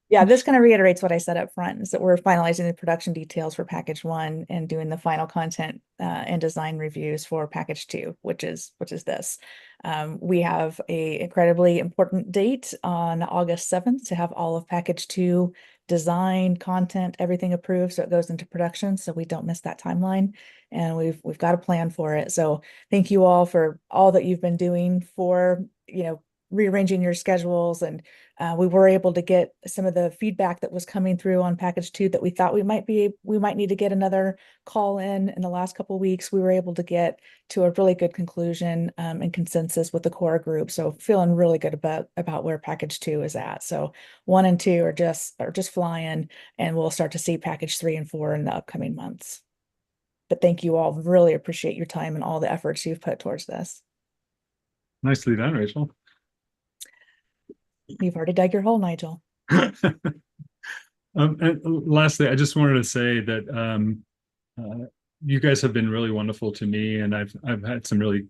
Yeah, this kind of reiterates what I said up front, is that we're finalizing the production details for package 1 and doing the final content and design reviews for package 2, which is this. We have a incredibly important date on August 7th to have all of package 2 design, content, everything approved, so it goes into production, so we don't miss that timeline. And we've got a plan for it. So thank you all for all that you've been doing for, rearranging your schedules. And we were able to get some of the feedback that was coming through on package 2 that we thought we might need to get another call in the last couple of weeks. We were able to get to a really good conclusion and consensus with the core group. So feeling really good about where package 2 is at. So 1 and 2 are just flying, and we'll start to see package 3 and 4 in the upcoming months. But thank you all. Really appreciate your time and all the efforts you've put towards this. Nicely done, Rachel. You've already dug your hole, Nigel. And lastly, I just wanted to say that you guys have been really wonderful to me, and I've had some really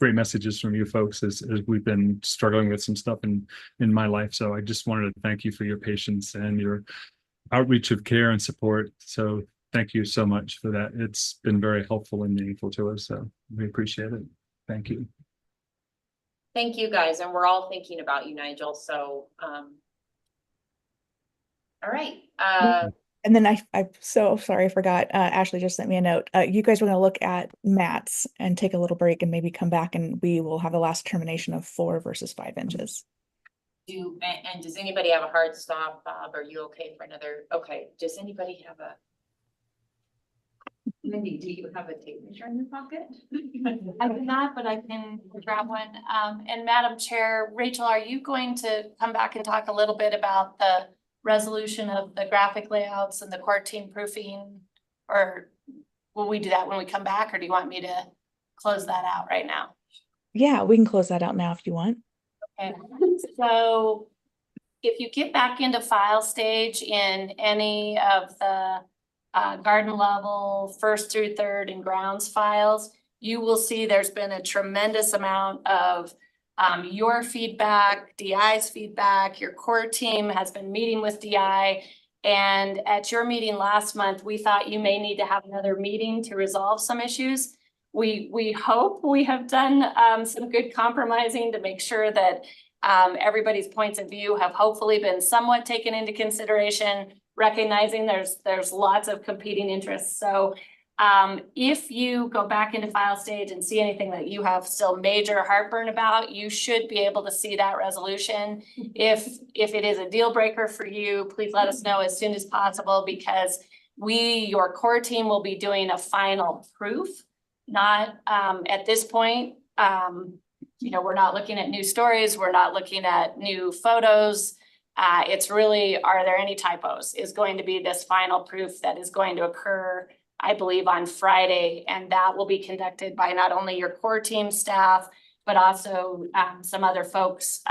great messages from you folks as we've been struggling with some stuff in my life. So I just wanted to thank you for your patience and your outreach of care and support. So thank you so much for that. It's been very helpful and meaningful to us. So we appreciate it. Thank you. Thank you, guys, and we're all thinking about you, Nigel, so, all right. And then I'm so sorry, I forgot. Ashley just sent me a note. You guys were going to look at mats and take a little break and maybe come back, and we will have the last determination of 4 versus 5 inches. And does anybody have a hard stop, Bob? Are you okay for another? Okay, does anybody have a? Mindy, do you have a tape measure in your pocket? I do not, but I can grab one. And Madam Chair, Rachel, are you going to come back and talk a little bit about the resolution of the graphic layouts and the core team proofing? Or will we do that when we come back, or do you want me to close that out right now? Yeah, we can close that out now if you want. Okay, so if you get back into file stage in any of the garden level, 1st through 3rd and grounds files, you will see there's been a tremendous amount of your feedback, DI's feedback. Your core team has been meeting with DI, and at your meeting last month, we thought you may need to have another meeting to resolve some issues. We hope we have done some good compromising to make sure that everybody's points of view have hopefully been somewhat taken into consideration, recognizing there's lots of competing interests. So if you go back into file stage and see anything that you have still major heartburn about, you should be able to see that resolution. If it is a deal breaker for you, please let us know as soon as possible, because your core team will be doing a final proof. Not at this point, we're not looking at new stories. We're not looking at new photos. It's really, are there any typos, is going to be this final proof that is going to occur, I believe, on Friday. And that will be conducted by not only your core team staff, but also some other folks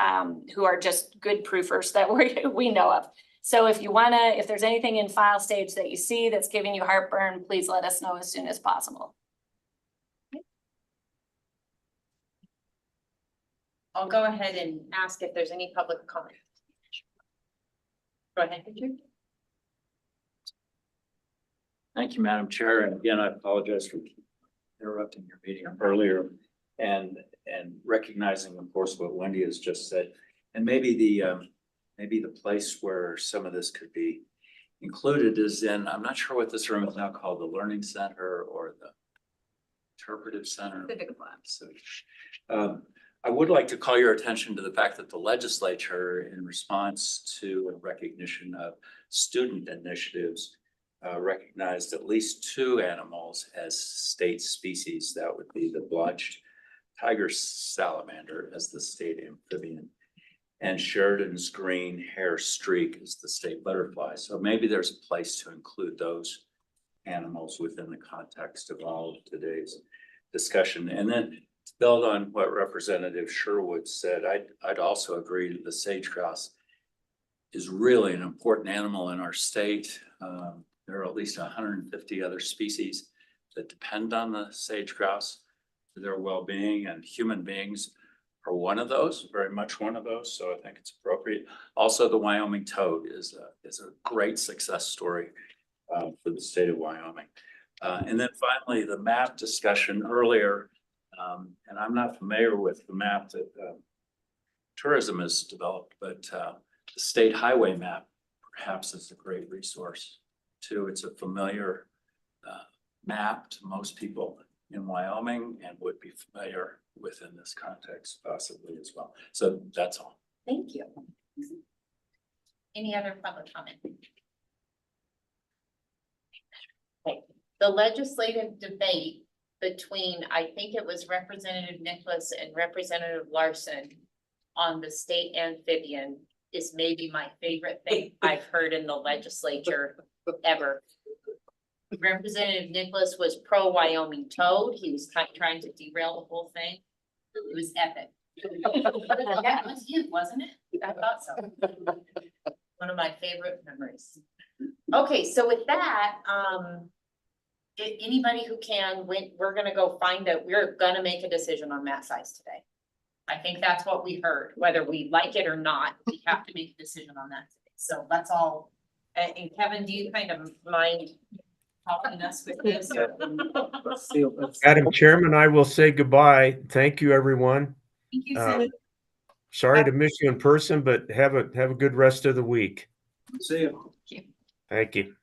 who are just good proofers that we know of. So if if there's anything in file stage that you see that's giving you heartburn, please let us know as soon as possible. I'll go ahead and ask if there's any public comment. Go ahead, Richard. Thank you, Madam Chair. And again, I apologize for interrupting your meeting earlier and recognizing, of course, what Wendy has just said. And maybe the place where some of this could be included is in, I'm not sure what this room is now called, the Learning Center or the Interpretive Center. So, I would like to call your attention to the fact that the legislature, in response to a recognition of student initiatives, recognized at least 2 animals as state species. That would be the blotched tiger salamander as the state amphibian, and Sheridan's green hair streak is the state butterfly. So maybe there's a place to include those animals within the context of all of today's discussion. And then to build on what Representative Sherwood said, I'd also agree that the sage-grouse is really an important animal in our state. There are at least 150 other species that depend on the sage-grouse for their well-being, and human beings are one of those, very much one of those. So I think it's appropriate. Also, the Wyoming toad is a great success story for the state of Wyoming. And then finally, the map discussion earlier, and I'm not familiar with the map that tourism has developed, but the state highway map perhaps is a great resource too. It's a familiar map to most people in Wyoming and would be familiar within this context possibly as well. So that's all. Thank you. Any other public comment? Okay. The legislative debate between, I think it was Representative Nicholas and Representative Larson on the state amphibian is maybe my favorite thing I've heard in the legislature ever. Representative Nicholas was pro Wyoming toad. He was trying to derail the whole thing. It was epic. That was him, wasn't it? I thought so. One of my favorite memories. Okay, so with that, anybody who can, we're gonna go we're gonna make a decision on mat size today. I think that's what we heard, whether we like it or not, we have to make a decision on that today. So that's all. And Kevin, do you kind of mind helping us with this? Madam Chairman, I will say goodbye. Thank you, everyone. Thank you, Senator. Sorry to miss you in person, but have a good rest of the week. See you. Thank you.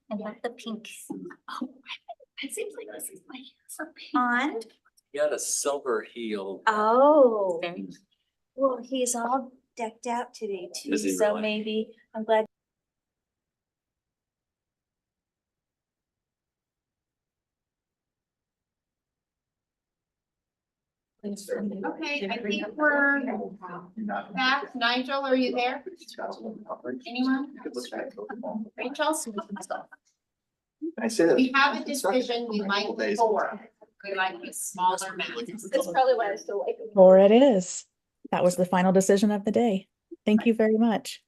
And like the pink. Oh, it seems like this is my On, He had a silver heel. oh, well, he's all decked out today too, Is he so really? maybe, I'm glad. Okay, I think we're back. Nigel, are you there? Anyone? Rachel? I say that. We have a decision, we like four. We like the smaller map. That's probably why I still like it. Or it is. That was the final decision of the day. Thank you very much.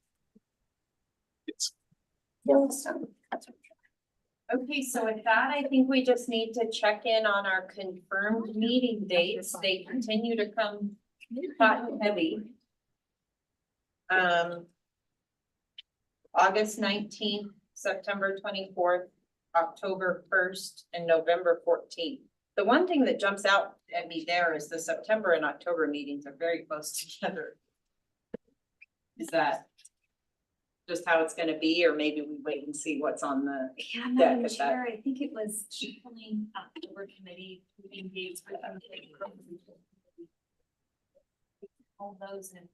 Okay, so with that, I think we just need to check in on our confirmed meeting dates. They continue to come hot and heavy. August 19th, September 24th, October 1st, and November 14th. The one thing that jumps out at me there is the September and October meetings are very close together. Is that just how it's gonna be, or maybe we wait and see what's on the Yeah, deck Madam at that? Chair, I think it was only October committee meeting dates for them. All those and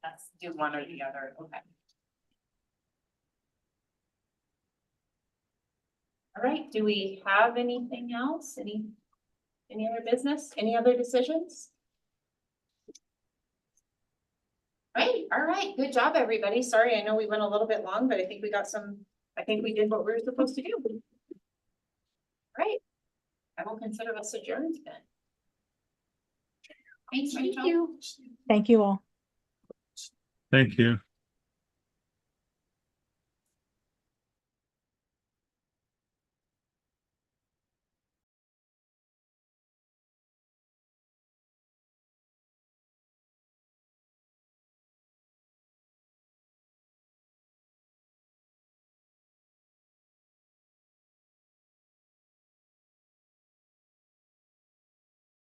that's. Do one or the other, okay. All right, do we have anything else? Any other business? Any other decisions? Right, all right, good job, everybody. Sorry, I know we went a little bit long, but I think we got I think we did what we were supposed to do. Right, I will consider us adjourned then. Thanks, Rachel. Thank you all. Thank you.